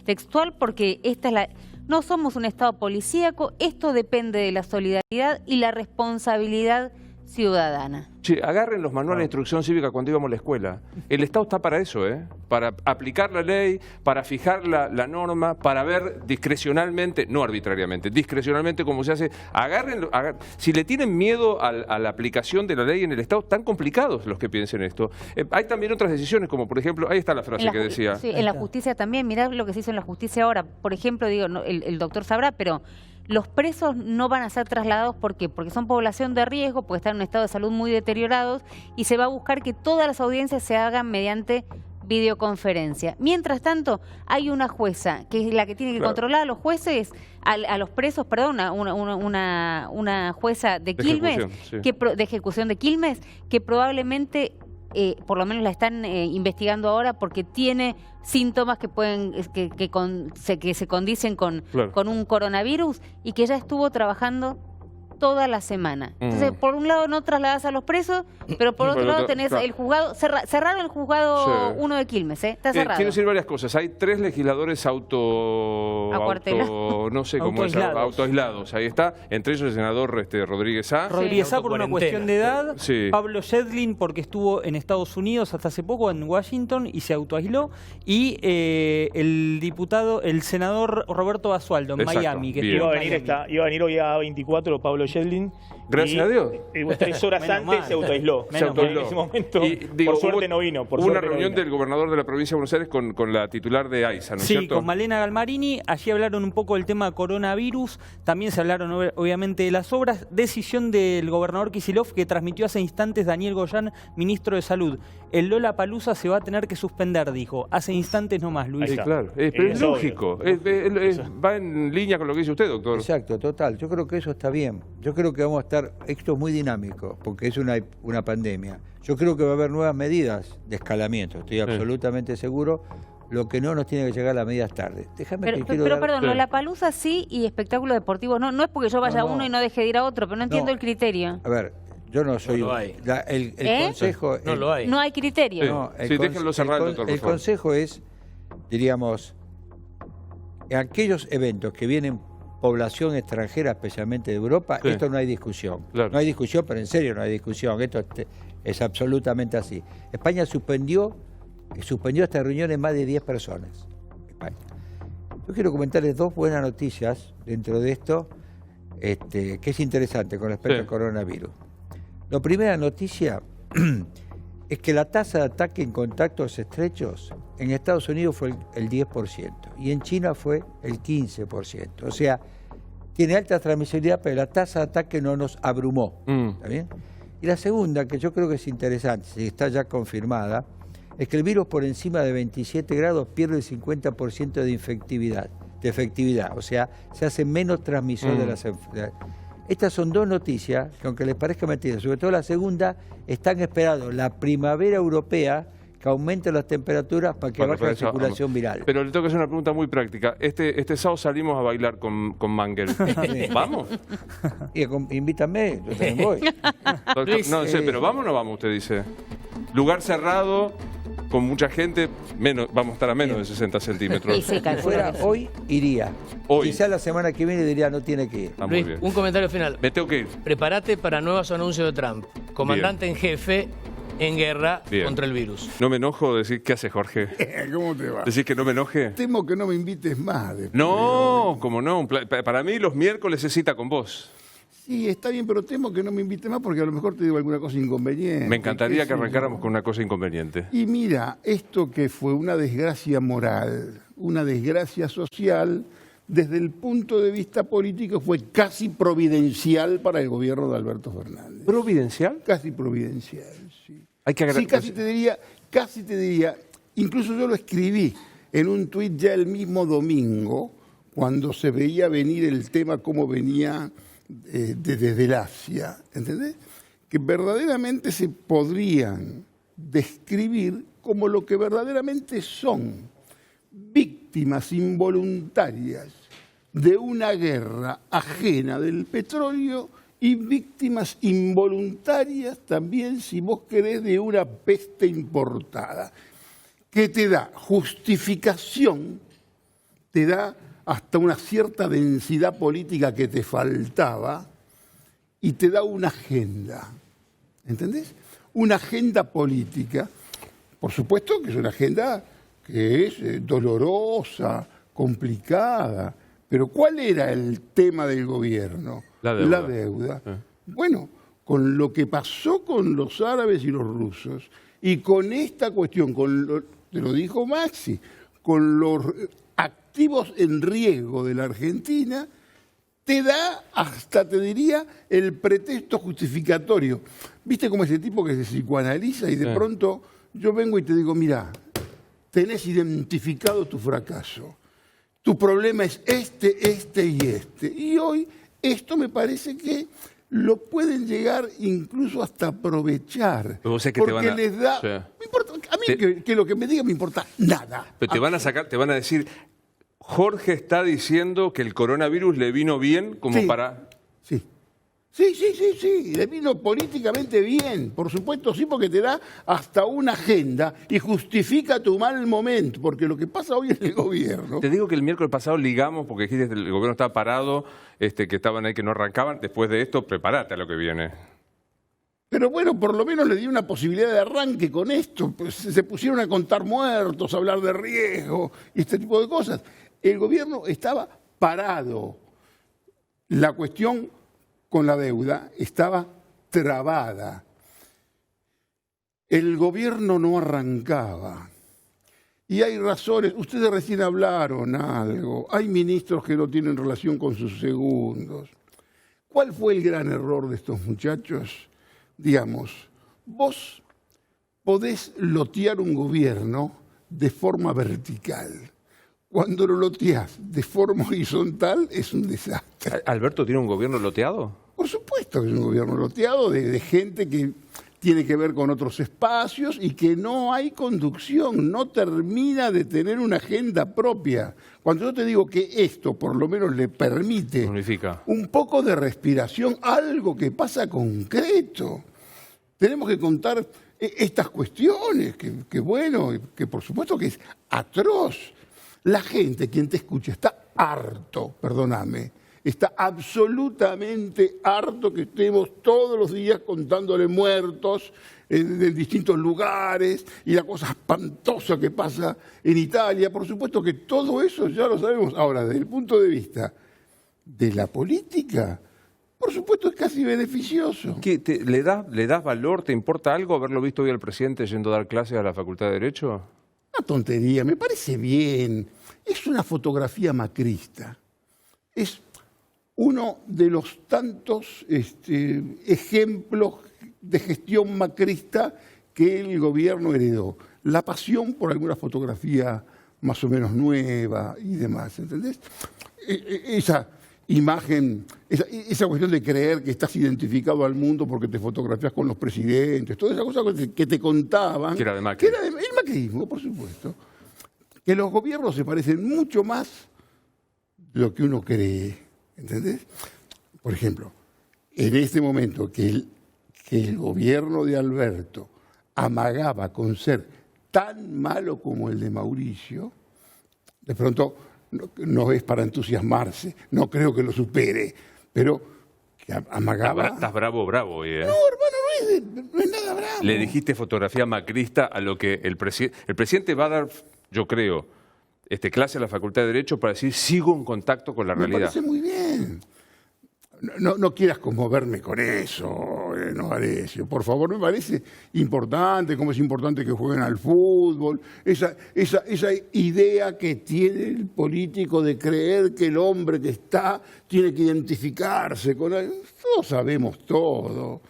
textual porque esta es no somos un Estado policíaco, esto depende de la solidaridad y la responsabilidad ciudadana. Che, agarren los manuales de instrucción cívica cuando íbamos a la escuela. El Estado está para eso, para aplicar la ley, para fijar la norma, para ver discrecionalmente, no arbitrariamente, discrecionalmente cómo se hace. Si le tienen miedo a la aplicación de la ley en el Estado, tan complicados los que piensen esto. Hay también otras decisiones, como por ejemplo, ahí está la frase que decía. Sí, en la justicia también, mirá lo que se hizo en la justicia ahora. Por ejemplo, digo, el doctor sabrá, pero Los presos no van a ser trasladados, ¿por qué? Porque son población de riesgo, porque están en un estado de salud muy deteriorados y se va a buscar que todas las audiencias se hagan mediante videoconferencia. Mientras tanto, hay una jueza, que es la que tiene que controlar a los jueces, a los presos, perdón, una jueza de Quilmes, de ejecución de Quilmes, que probablemente, por lo menos la están investigando ahora porque tiene síntomas que pueden que se condicen con un coronavirus y que ya estuvo trabajando toda la semana. Entonces, por un lado no trasladas a los presos, pero por otro lado tenés el juzgado, cerraron el juzgado 1 de Quilmes, está cerrado. Quiero decir varias cosas. Hay 3 legisladores autoaislados. Ahí está, entre ellos el senador Rodríguez A. Rodríguez A por una cuestión de edad, Pablo Shedlin porque estuvo en Estados Unidos hasta hace poco, en Washington, y se autoaisló, y el senador Roberto Basualdo en Miami. Que iba a venir hoy a 24 Pablo Shedlin. Gracias a Dios. 3 horas antes se autoaisló. En ese momento, por suerte no vino. Hubo una reunión del gobernador de la provincia de Buenos Aires con la titular de AISA, ¿no es cierto? Sí, con Malena Galmarini. Allí hablaron un poco del tema coronavirus. También se hablaron, obviamente, de las obras. Decisión del gobernador Kicillof, que transmitió hace instantes Daniel Goyan, ministro de Salud. El Lollapalooza se va a tener que suspender, dijo. Hace instantes nomás, Luis. Sí, claro. Pero es lógico. Va en línea con lo que dice usted, doctor. Exacto, total. Yo creo que eso está bien. Yo creo que vamos a estar... Esto es muy dinámico, porque es una pandemia. Yo creo que va a haber nuevas medidas de escalamiento, estoy absolutamente seguro. Lo que no nos tiene que llegar a las medidas tarde. Perdón, Lollapalooza sí y espectáculos deportivos no. No es porque yo vaya a uno y no deje de ir a otro, pero no entiendo el criterio. A ver, yo no soy... No lo hay. El consejo... No lo hay. No hay criterio. No, déjenlo cerrar, doctor, el consejo es, diríamos, en aquellos eventos que vienen población extranjera, especialmente de Europa, esto no hay discusión. No hay discusión, pero en serio no hay discusión. Esto es absolutamente así. España suspendió esta reunión en más de 10 personas. España. Yo quiero comentarles 2 buenas noticias dentro de esto, que es interesante con respecto al coronavirus. La primera noticia es que la tasa de ataque en contactos estrechos en Estados Unidos fue el 10% y en China fue el 15%. O sea, tiene alta transmisibilidad, pero la tasa de ataque no nos abrumó. ¿Está bien? Y la segunda, que yo creo que es interesante, si está ya confirmada, es que el virus por encima de 27 grados pierde el 50% de efectividad. O sea, se hace menos transmisión de las enfermedades. Estas son 2 noticias que, aunque les parezca mentira, sobre todo la segunda, están esperando la primavera europea, que aumente las temperaturas para que baje la circulación viral. Pero le tengo que hacer una pregunta muy práctica. Este sábado salimos a bailar con Mangel. ¿Vamos? Invítame, yo también voy. Doctor, no sé, pero ¿vamos o no vamos? Usted dice. Lugar cerrado, con mucha gente, vamos a estar a menos de 60 centímetros. Sí, fuera hoy, iría. Quizás la semana que viene diría no tiene que ir. Luis, un comentario final. Me tengo que ir. Prepárate para nuevos anuncios de Trump. Comandante en jefe en guerra contra el virus. No me enojo de decir, ¿qué hace Jorge? ¿Cómo te va? ¿Decís que no me enoje? Temo que no me invites más. No, como no. Para mí los miércoles se cita con vos. Sí, está bien, pero temo que no me invites más porque a lo mejor te digo alguna cosa inconveniente. Me encantaría que arrancáramos con una cosa inconveniente. Y mira, esto que fue una desgracia moral, una desgracia social, desde el punto de vista político fue casi providencial para el gobierno de Alberto Fernández. ¿Providencial? Casi providencial, sí. Hay que sí, casi te diría, incluso yo lo escribí en un tuit ya el mismo domingo, cuando se veía venir el tema cómo venía desde el Asia, ¿entendés? Que verdaderamente se podrían describir como lo que verdaderamente son, víctimas involuntarias de una guerra ajena del petróleo y víctimas involuntarias también, si vos querés, de una peste importada, que te da justificación, te da hasta una cierta densidad política que te faltaba y te da una agenda, ¿entendés? Una agenda política, por supuesto que es una agenda que es dolorosa, complicada, pero ¿cuál era el tema del gobierno? La deuda. La deuda. Bueno, con lo que pasó con los árabes y los rusos y con esta cuestión, te lo dijo Maxi, con los activos en riesgo de la Argentina, te da hasta, te diría, el pretexto justificatorio. ¿Viste como ese tipo que se psicoanaliza y de pronto yo vengo y te digo, mira, tenés identificado tu fracaso. Tu problema es este y este. Y hoy esto me parece que lo pueden llegar incluso hasta aprovechar. Porque les da... Me importa, a mí que lo que me diga me importa nada. Pero te van a sacar, te van a decir, Jorge está diciendo que el coronavirus le vino bien como para... Sí, le vino políticamente bien, por supuesto sí, porque te da hasta una agenda y justifica tu mal momento, porque lo que pasa hoy en el gobierno... Te digo que el miércoles pasado ligamos, porque dijiste que el gobierno estaba parado, que estaban ahí que no arrancaban, después de esto prepárate a lo que viene. Pero bueno, por lo menos le dio una posibilidad de arranque con esto, pues se pusieron a contar muertos, a hablar de riesgo y este tipo de cosas. El gobierno estaba parado, la cuestión... con la deuda estaba trabada. El gobierno no arrancaba. Y hay razones, ustedes recién hablaron algo, hay ministros que no tienen relación con sus segundos. ¿Cuál fue el gran error de estos muchachos? Digamos, vos podés lotear un gobierno de forma vertical. Cuando lo loteás de forma horizontal es un desastre. ¿Alberto tiene un gobierno loteado? Por supuesto que es un gobierno loteado de gente que tiene que ver con otros espacios y que no hay conducción, no termina de tener una agenda propia. Cuando yo te digo que esto por lo menos le permite un poco de respiración, algo que pasa concreto. Tenemos que contar estas cuestiones, que bueno, que por supuesto que es atroz. La gente, quien te escucha, está harto, perdóname, está absolutamente harto que estemos todos los días contándole muertos en distintos lugares y la cosa espantosa que pasa en Italia. Por supuesto que todo eso ya lo sabemos. Ahora, desde el punto de vista de la política, por supuesto es casi beneficioso. ¿Le das valor? ¿Te importa algo haberlo visto hoy al presidente yendo a dar clases a la Facultad de Derecho? Una tontería, me parece bien. Es una fotografía macrista. Es uno de los tantos ejemplos de gestión macrista que el gobierno heredó. La pasión por alguna fotografía más o menos nueva y demás, ¿entendés? Esa imagen, esa cuestión de creer que estás identificado al mundo porque te fotografías con los presidentes, toda esa cosa que te contaban. Que era de Macri. Que era el macrismo, por supuesto. Que los gobiernos se parecen mucho más de lo que uno cree, ¿entendés? Por ejemplo, en este momento que el gobierno de Alberto amagaba con ser tan malo como el de Mauricio, de pronto no es para entusiasmarse, no creo que lo supere, pero que amagaba... Estás bravo hoy, ¿eh? No, hermano, no es nada bravo. Le dijiste fotografía macrista a lo que el presidente va a dar, yo creo, clase a la Facultad de Derecho para decir sigo en contacto con la realidad. Me parece muy bien. No quieras conmoverme con eso, Novarecio. Por favor, me parece importante, como es importante que jueguen al fútbol, esa idea que tiene el político de creer que el hombre que está tiene que identificarse con él. Todos sabemos todo.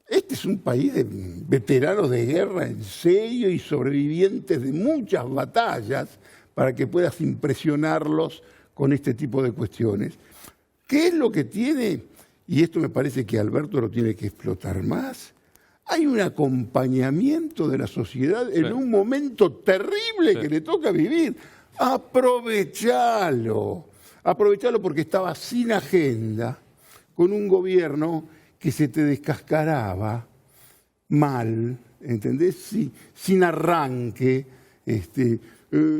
Este es un país de veteranos de guerra en serio y sobrevivientes de muchas batallas para que puedas impresionarlos con este tipo de cuestiones. ¿Qué es lo que tiene? Y esto me parece que Alberto lo tiene que explotar más. Hay un acompañamiento de la sociedad en un momento terrible que le toca vivir. Aprovechalo. Aprovechalo porque estaba sin agenda, con un gobierno que se te descascaraba mal, ¿entendés? Sin arranque,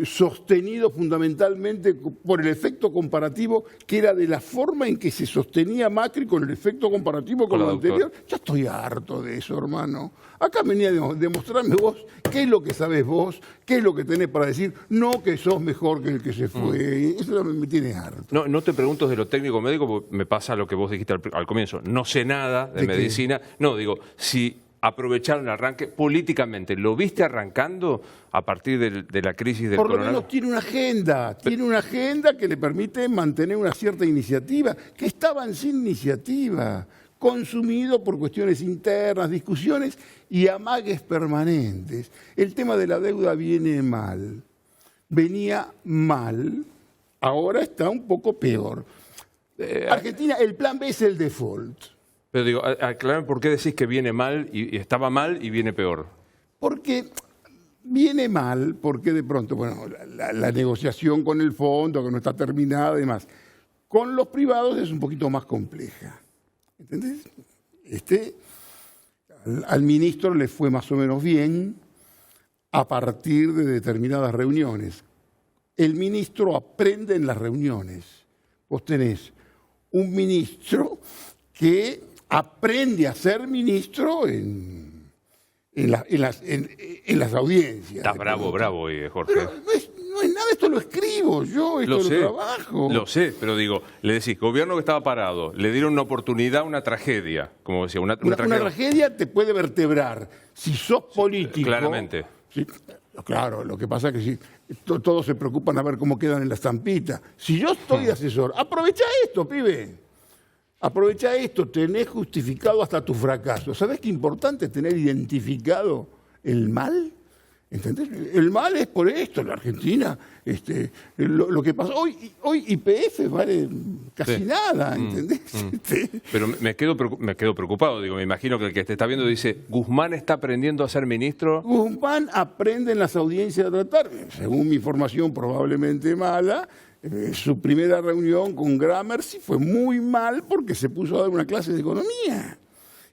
sostenido fundamentalmente por el efecto comparativo, que era de la forma en que se sostenía Macri con el efecto comparativo con lo anterior. Ya estoy harto de eso, hermano. Acá venía a demostrarme vos qué es lo que sabés vos, qué es lo que tenés para decir, no que sos mejor que el que se fue. Eso me tiene harto. No te pregunto de lo técnico médico, porque me pasa lo que vos dijiste al comienzo. No sé nada de medicina. No, digo, si aprovecharon el arranque políticamente. ¿Lo viste arrancando a partir de la crisis del coronavirus? Por lo menos tiene una agenda que le permite mantener una cierta iniciativa, que estaban sin iniciativa, consumido por cuestiones internas, discusiones y amagues permanentes. El tema de la deuda viene mal, venía mal, ahora está un poco peor. Argentina, el plan B es el default. Pero digo, aclárame por qué decís que viene mal y estaba mal y viene peor. Porque viene mal, porque de pronto, bueno, la negociación con el fondo, que no está terminada y demás, con los privados es un poquito más compleja. ¿Entendés? Al ministro le fue más o menos bien a partir de determinadas reuniones. El ministro aprende en las reuniones. Vos tenés un ministro que aprende a ser ministro en las audiencias. Está bravo, Jorge. Pero no es nada, esto lo escribo yo, esto lo trabajo. Lo sé, pero digo, le decís, gobierno que estaba parado, le dieron una oportunidad, una tragedia, como decía, una tragedia. Una tragedia te puede vertebrar. Si sos político... Claramente. Sí, claro, lo que pasa es que si todos se preocupan a ver cómo quedan en la estampita. Si yo estoy de asesor, aprovecha esto, pibe. Aprovecha esto, tenés justificado hasta tu fracaso. ¿Sabés qué importante es tener identificado el mal? ¿Entendés? El mal es por esto, en la Argentina. Lo que pasa hoy YPF vale casi nada, ¿entendés? Pero me quedo preocupado, digo, me imagino que el que te está viendo dice, ¿Guzmán está aprendiendo a ser ministro? Guzmán aprende en las audiencias a tratar, según mi información probablemente mala. Su primera reunión con Gramercy fue muy mal porque se puso a dar una clase de economía.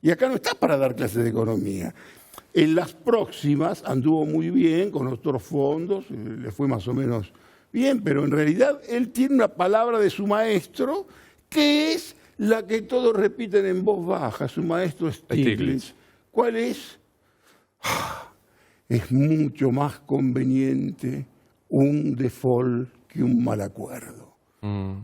Y acá no está para dar clases de economía. En las próximas anduvo muy bien con otros fondos, le fue más o menos bien, pero en realidad él tiene una palabra de su maestro que es la que todos repiten en voz baja, su maestro Stiglitz. ¿Cuál es? Es mucho más conveniente un default que un mal acuerdo.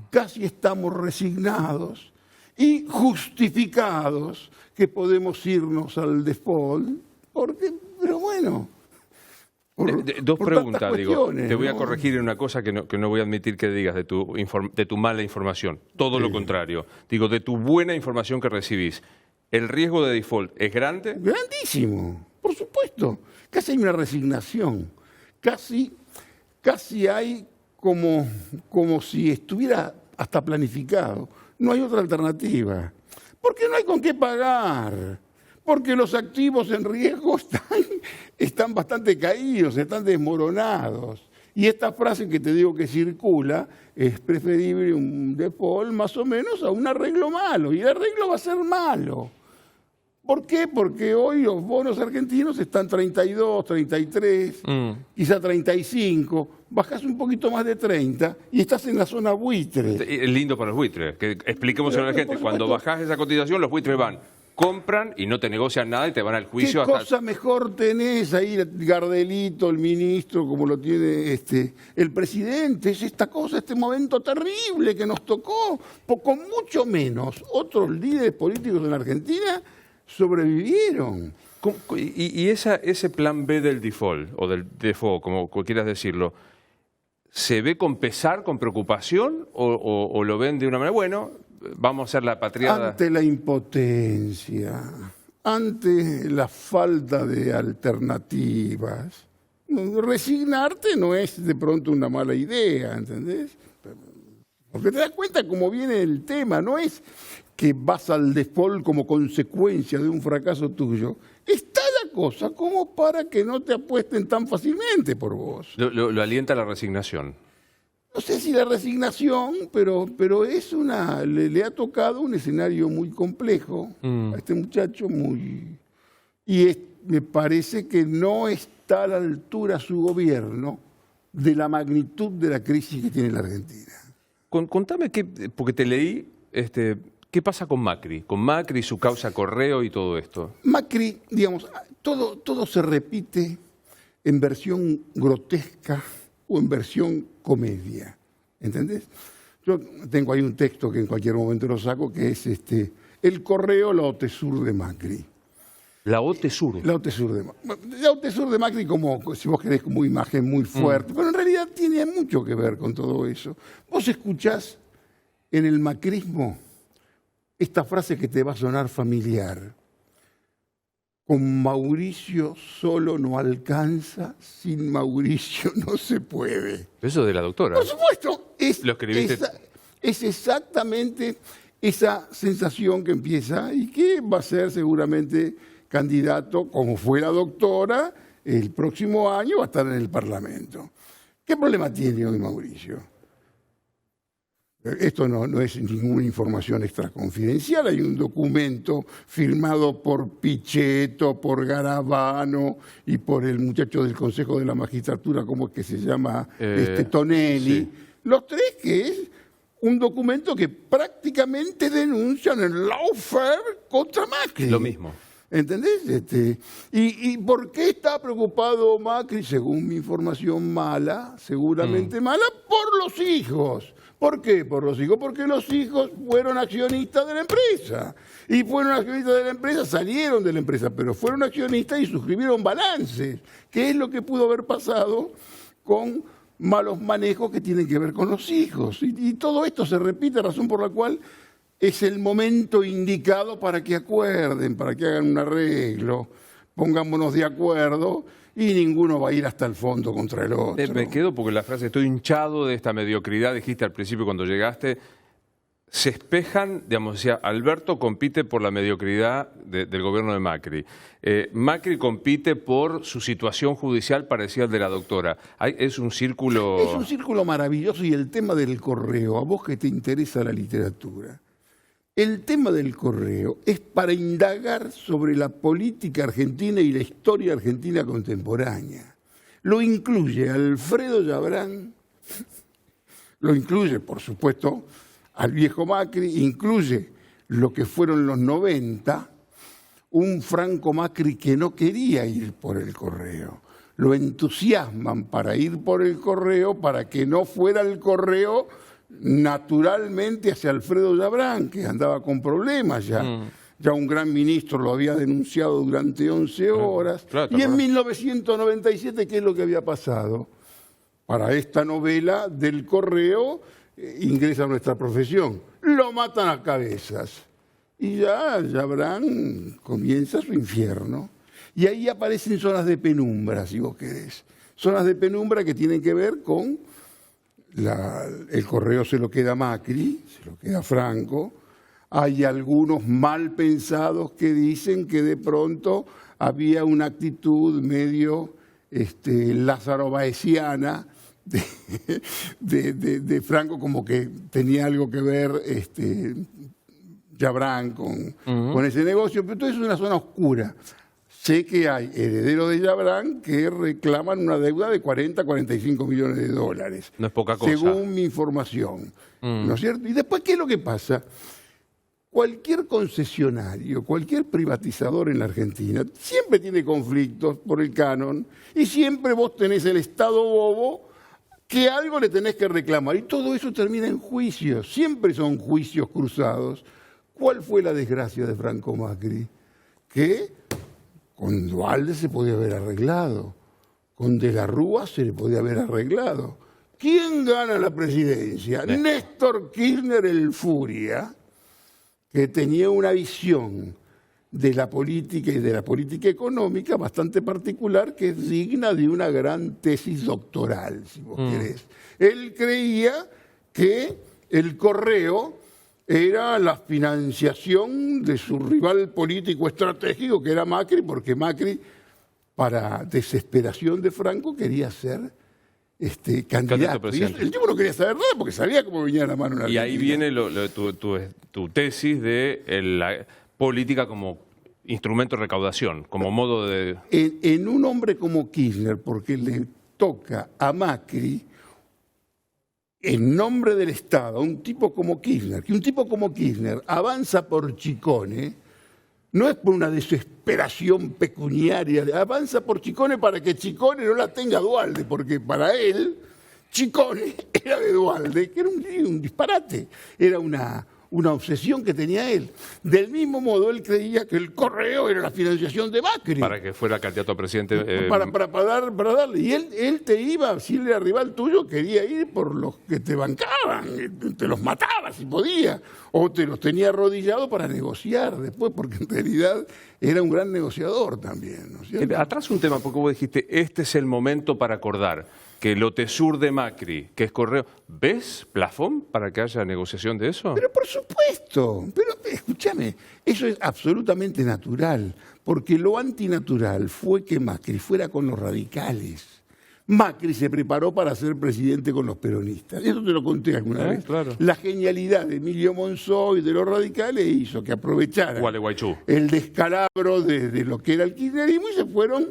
Casi estamos resignados y justificados que podemos irnos al default, pero bueno... Dos preguntas, digo. Te voy a corregir en una cosa que no voy a admitir que digas de tu mala información. Todo lo contrario. Digo, de tu buena información que recibís. ¿El riesgo de default es grande? Grandísimo, por supuesto. Casi hay una resignación. Casi hay como si estuviera hasta planificado. No hay otra alternativa. Porque no hay con qué pagar. Porque los activos en riesgo están bastante caídos, están desmoronados. Y esta frase que te digo que circula, es preferible un default más o menos a un arreglo malo. Y el arreglo va a ser malo. ¿Por qué? Porque hoy los bonos argentinos están 32, 33, quizá 35. Bajás un poquito más de 30 y estás en la zona buitre. Es lindo para los buitres. Que expliquemos a la gente. Cuando bajás esa cotización, los buitres van, compran y no te negocian nada y te van al juicio. ¿Qué cosa mejor tenés ahí, Gardelito, el ministro, como lo tiene el presidente? Es esta cosa, este momento terrible que nos tocó. Con mucho menos otros líderes políticos en la Argentina sobrevivieron. Y ese plan B del default, o del default, como quieras decirlo, ¿se ve con pesar, con preocupación, o lo ven de una manera, bueno, vamos a hacer la patriada? Ante la impotencia, ante la falta de alternativas, resignarte no es de pronto una mala idea, ¿entendés? Porque te das cuenta cómo viene el tema, no es que vas al default como consecuencia de un fracaso tuyo. Está la cosa como para que no te apuesten tan fácilmente por vos. Lo alienta la resignación. No sé si la resignación, pero es le ha tocado un escenario muy complejo a este muchacho, me parece que no está a la altura su gobierno de la magnitud de la crisis que tiene la Argentina. Contame, porque te leí, ¿qué pasa con Macri? Con Macri, su causa Correo y todo esto. Macri, digamos, todo se repite en versión grotesca o en versión comedia, ¿entendés? Yo tengo ahí un texto que en cualquier momento lo saco, que es el Correo, la Otesur de Macri. La OTE Sur. La OTE Sur de Macri, como, si vos querés, como imagen muy fuerte, pero en realidad tiene mucho que ver con todo eso. Vos escuchás en el macrismo esta frase que te va a sonar familiar. Con Mauricio solo no alcanza, sin Mauricio no se puede. Eso de la doctora. Por supuesto, es exactamente esa sensación que empieza y que va a ser seguramente candidato, como fue la doctora, el próximo año va a estar en el Parlamento. ¿Qué problema tiene hoy Mauricio? Esto no es ninguna información extraconfidencial. Hay un documento firmado por Pichetto, por Garabano y por el muchacho del Consejo de la Magistratura, ¿cómo es que se llama? Tonelli. Sí. Los tres, que es un documento que prácticamente denuncian el lawfare contra Macri. Lo mismo. ¿Entendés? ¿Y por qué está preocupado Macri, según mi información mala, seguramente mala? Por los hijos. ¿Por qué por los hijos? Porque los hijos fueron accionistas de la empresa. Y fueron accionistas de la empresa, salieron de la empresa, pero fueron accionistas y suscribieron balances. ¿Qué es lo que pudo haber pasado con malos manejos que tienen que ver con los hijos? Y todo esto se repite, razón por la cual es el momento indicado para que acuerden, para que hagan un arreglo, pongámonos de acuerdo y ninguno va a ir hasta el fondo contra el otro. Me quedo porque la frase, estoy hinchado de esta mediocridad, dijiste al principio cuando llegaste, se espejan, digamos, decía, Alberto compite por la mediocridad del gobierno de Macri. Macri compite por su situación judicial parecida al de la doctora. Es un círculo... Es un círculo maravilloso y el tema del correo, a vos que te interesa la literatura. El tema del correo es para indagar sobre la política argentina y la historia argentina contemporánea. Lo incluye Alfredo Yabrán, lo incluye, por supuesto, al viejo Macri, incluye lo que fueron los 90, un Franco Macri que no quería ir por el correo. Lo entusiasman para ir por el correo, para que no fuera el correo naturalmente hacia Alfredo Yabrán, que andaba con problemas ya. Ya un gran ministro lo había denunciado durante 11 horas. Y en 1997, ¿qué es lo que había pasado? Para esta novela del correo ingresa a nuestra profesión. Lo matan a cabezas. Y ya Yabrán comienza su infierno. Y ahí aparecen zonas de penumbra, si vos querés. Zonas de penumbra que tienen que ver con... el correo se lo queda Macri, se lo queda Franco. Hay algunos mal pensados que dicen que de pronto había una actitud medio Lázaro Baesiana de Franco, como que tenía algo que ver Yabrán con ese negocio, pero todo eso es una zona oscura. Sé que hay herederos de Yabrán que reclaman una deuda de 40, 45 millones de dólares. No es poca cosa. Según mi información. ¿No es cierto? Y después, ¿qué es lo que pasa? Cualquier concesionario, cualquier privatizador en la Argentina siempre tiene conflictos por el canon y siempre vos tenés el Estado bobo que algo le tenés que reclamar. Y todo eso termina en juicios. Siempre son juicios cruzados. ¿Cuál fue la desgracia de Franco Macri? Que... con Duhalde se podía haber arreglado, con De la Rúa se le podía haber arreglado. ¿Quién gana la presidencia? Néstor Kirchner, el Furia, que tenía una visión de la política y de la política económica bastante particular, que es digna de una gran tesis doctoral, si vos querés. Él creía que el correo era la financiación de su rival político estratégico, que era Macri, porque Macri, para desesperación de Franco, quería ser candidato. Y el tipo no quería saber nada porque sabía cómo venía la mano en la Argentina. Y ahí viene tu tesis de la política como instrumento de recaudación, como modo de... En un hombre como Kirchner, porque le toca a Macri... en nombre del Estado, un tipo como Kirchner, que un tipo como Kirchner avanza por Chicone, no es por una desesperación pecuniaria, avanza por Chicone para que Chicone no la tenga Duhalde, porque para él Chicone era de Duhalde, que era un disparate, era una una obsesión que tenía él. Del mismo modo, él creía que el correo era la financiación de Macri. Para que fuera candidato a presidente. Para darle. Y él te iba, si él era rival tuyo, quería ir por los que te bancaban, te los mataba si podía, o te los tenía arrodillados para negociar después, porque en realidad era un gran negociador también, ¿no es cierto? Atrás un tema, porque vos dijiste, este es el momento para acordar que el Otesur de Macri, que es correo, ¿ves plafón para que haya negociación de eso? Pero por supuesto, pero escúchame, eso es absolutamente natural, porque lo antinatural fue que Macri fuera con los radicales. Macri se preparó para ser presidente con los peronistas. Eso te lo conté alguna vez. Claro. La genialidad de Emilio Monzó y de los radicales hizo que aprovecharan el descalabro de lo que era el kirchnerismo y se fueron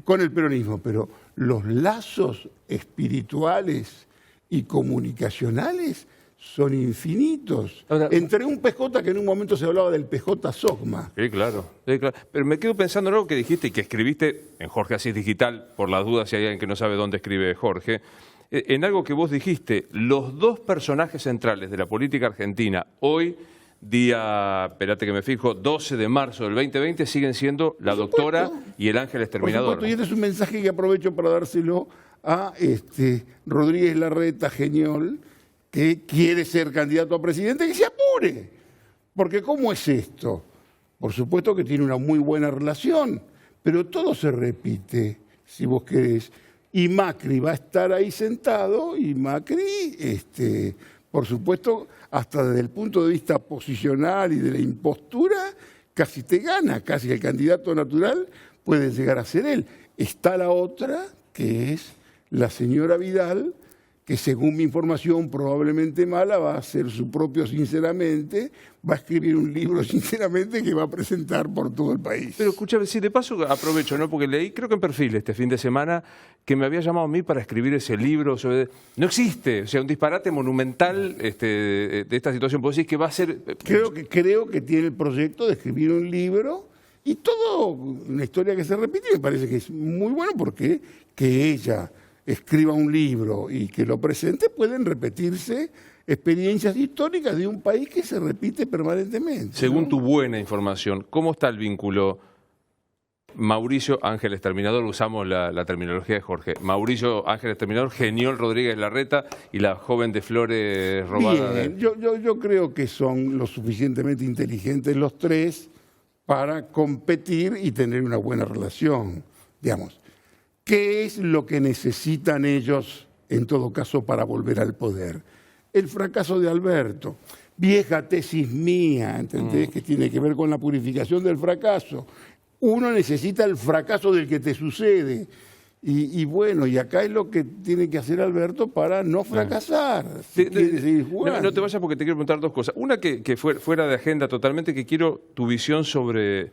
con el peronismo. Pero los lazos espirituales y comunicacionales son infinitos. Ahora, entre un PJ que en un momento se hablaba del PJ Sogma. Sí, claro. Pero me quedo pensando en algo que dijiste y que escribiste en Jorge Asís Digital, por las dudas si hay alguien que no sabe dónde escribe Jorge, en algo que vos dijiste, los dos personajes centrales de la política argentina hoy, día, espérate que me fijo, 12 de marzo del 2020, siguen siendo la doctora y el ángel exterminador. Por supuesto, y este es un mensaje que aprovecho para dárselo a Rodríguez Larreta, genial, que quiere ser candidato a presidente, que se apure. Porque ¿cómo es esto? Por supuesto que tiene una muy buena relación, pero todo se repite, si vos querés. Y Macri va a estar ahí sentado, y Macri, por supuesto, hasta desde el punto de vista posicional y de la impostura, casi te gana, casi el candidato natural puede llegar a ser él. Está la otra, que es la señora Vidal, que según mi información probablemente mala, va a hacer su propio sinceramente, va a escribir un libro sinceramente que va a presentar por todo el país. Pero escúchame, si de paso aprovecho, ¿no? Porque leí, creo que en Perfil este fin de semana, que me había llamado a mí para escribir ese libro sobre... No existe, o sea, un disparate monumental de esta situación. ¿Vos decís que va a ser...? Creo que tiene el proyecto de escribir un libro y todo una historia que se repite, me parece que es muy bueno porque que ella escriba un libro y que lo presente, pueden repetirse experiencias históricas de un país que se repite permanentemente. Según tu buena información, ¿cómo está el vínculo Mauricio Ángel Exterminador? Usamos la terminología de Jorge. Mauricio Ángel Exterminador, Geniol Rodríguez Larreta y la joven de Flores robada. Bien, yo creo que son lo suficientemente inteligentes los tres para competir y tener una buena relación, digamos. ¿Qué es lo que necesitan ellos, en todo caso, para volver al poder? El fracaso de Alberto. Vieja tesis mía, ¿entendés? Que tiene que ver con la purificación del fracaso. Uno necesita el fracaso del que te sucede. Y bueno, y acá es lo que tiene que hacer Alberto para no fracasar. Si quiere seguir jugando. No te vayas porque te quiero preguntar dos cosas. Una que fuera de agenda totalmente, que quiero tu visión sobre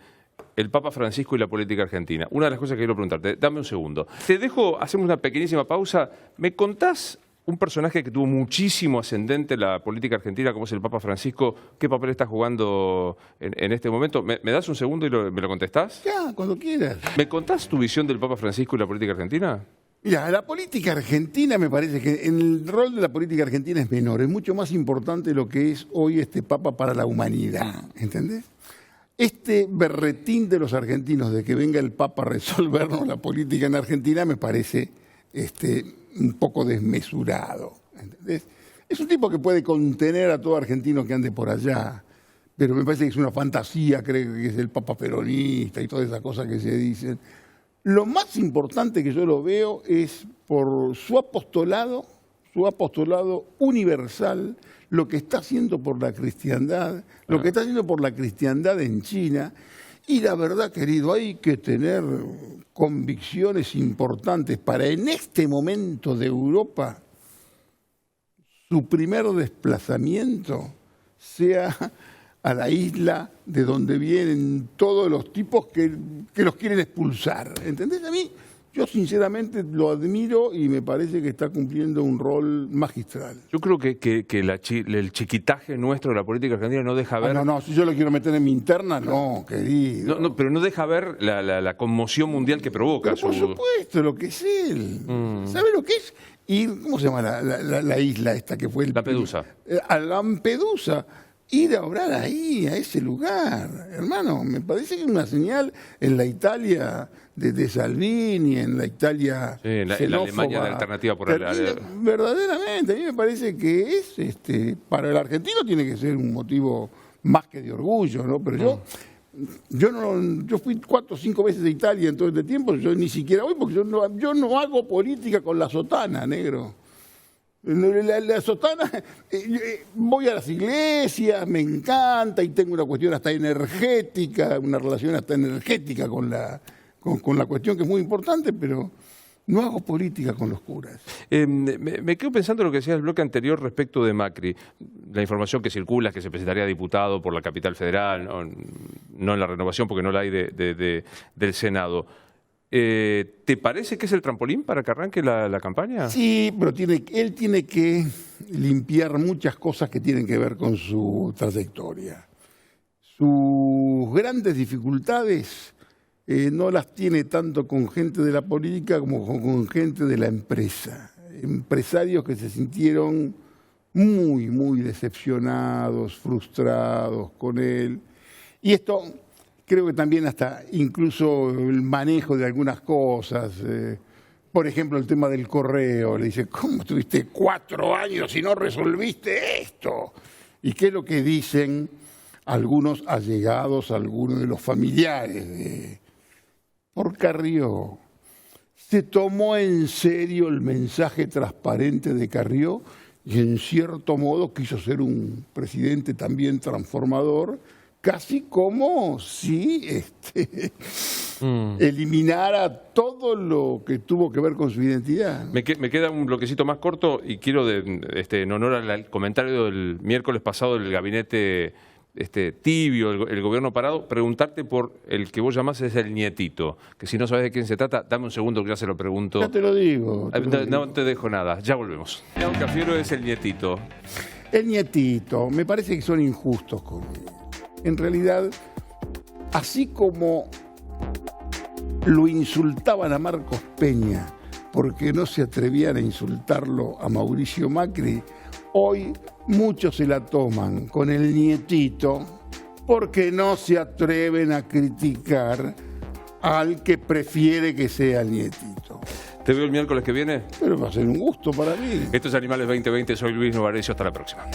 el Papa Francisco y la política argentina. Una de las cosas que quiero preguntarte, dame un segundo. Te dejo, hacemos una pequeñísima pausa. ¿Me contás un personaje que tuvo muchísimo ascendente en la política argentina, como es el Papa Francisco? ¿Qué papel está jugando en este momento? ¿Me das un segundo y me lo contestás? Ya, cuando quieras. ¿Me contás tu visión del Papa Francisco y la política argentina? Mira, la política argentina me parece que el rol de la política argentina es menor, es mucho más importante lo que es hoy este Papa para la humanidad, ¿entendés? Este berretín de los argentinos de que venga el Papa a resolvernos la política en Argentina me parece un poco desmesurado, ¿entendés? Es un tipo que puede contener a todo argentino que ande por allá, pero me parece que es una fantasía, creo que es el Papa peronista y todas esas cosas que se dicen. Lo más importante que yo lo veo es por su apostolado universal, lo que está haciendo por la cristiandad, lo que está haciendo por la cristiandad en China. Y la verdad, querido, hay que tener convicciones importantes para en este momento de Europa su primer desplazamiento sea a la isla de donde vienen todos los tipos que los quieren expulsar. ¿Entendés? A mí, yo sinceramente lo admiro y me parece que está cumpliendo un rol magistral. Yo creo que el chiquitaje nuestro de la política argentina no deja ver... No, si yo lo quiero meter en mi interna, no, querido. No, pero no deja ver la conmoción mundial que provoca. Pero por supuesto, lo que es él. ¿Sabe lo que es? Y, ¿cómo se llama la isla esta que fue? Lampedusa. A Lampedusa. Ir a orar ahí, a ese lugar. Hermano, me parece que es una señal en la Italia de Salvini, en la Italia en la Alemania de alternativa por verdaderamente, a mí me parece que es, para el argentino tiene que ser un motivo más que de orgullo, ¿no? Pero yo fui 4 o 5 veces a Italia en todo este tiempo, yo ni siquiera voy porque yo no hago política con la sotana, negro. La sotana, voy a las iglesias, me encanta y tengo una cuestión hasta energética, una relación hasta energética con la cuestión que es muy importante, pero no hago política con los curas. Me quedo pensando en lo que decía el bloque anterior respecto de Macri. La información que circula es que se presentaría diputado por la capital federal, no en la renovación porque no la hay del Senado. ¿Te parece que es el trampolín para que arranque la campaña? Sí, pero él tiene que limpiar muchas cosas que tienen que ver con su trayectoria. Sus grandes dificultades no las tiene tanto con gente de la política como con gente de la empresa. Empresarios que se sintieron muy, muy decepcionados, frustrados con él. Y esto... Creo que también hasta incluso el manejo de algunas cosas, por ejemplo el tema del correo, le dice, ¿cómo estuviste 4 años y no resolviste esto? ¿Y qué es lo que dicen algunos allegados, algunos de los familiares? Por Carrió, se tomó en serio el mensaje transparente de Carrió y en cierto modo quiso ser un presidente también transformador, casi como si eliminara todo lo que tuvo que ver con su identidad. Me queda un bloquecito más corto y quiero, en honor al comentario del miércoles pasado del gabinete tibio, el gobierno parado, preguntarte por el que vos llamás es el nietito, que si no sabes de quién se trata, dame un segundo que ya se lo pregunto. Ya te lo digo. No te dejo nada, ya volvemos. León Cafiero es el nietito. El nietito, me parece que son injustos con él. En realidad, así como lo insultaban a Marcos Peña porque no se atrevían a insultarlo a Mauricio Macri, hoy muchos se la toman con el nietito porque no se atreven a criticar al que prefiere que sea el nietito. ¿Te veo el miércoles que viene? Pero va a ser un gusto para mí. Esto es Animales 2020, soy Luis Novarecio, hasta la próxima.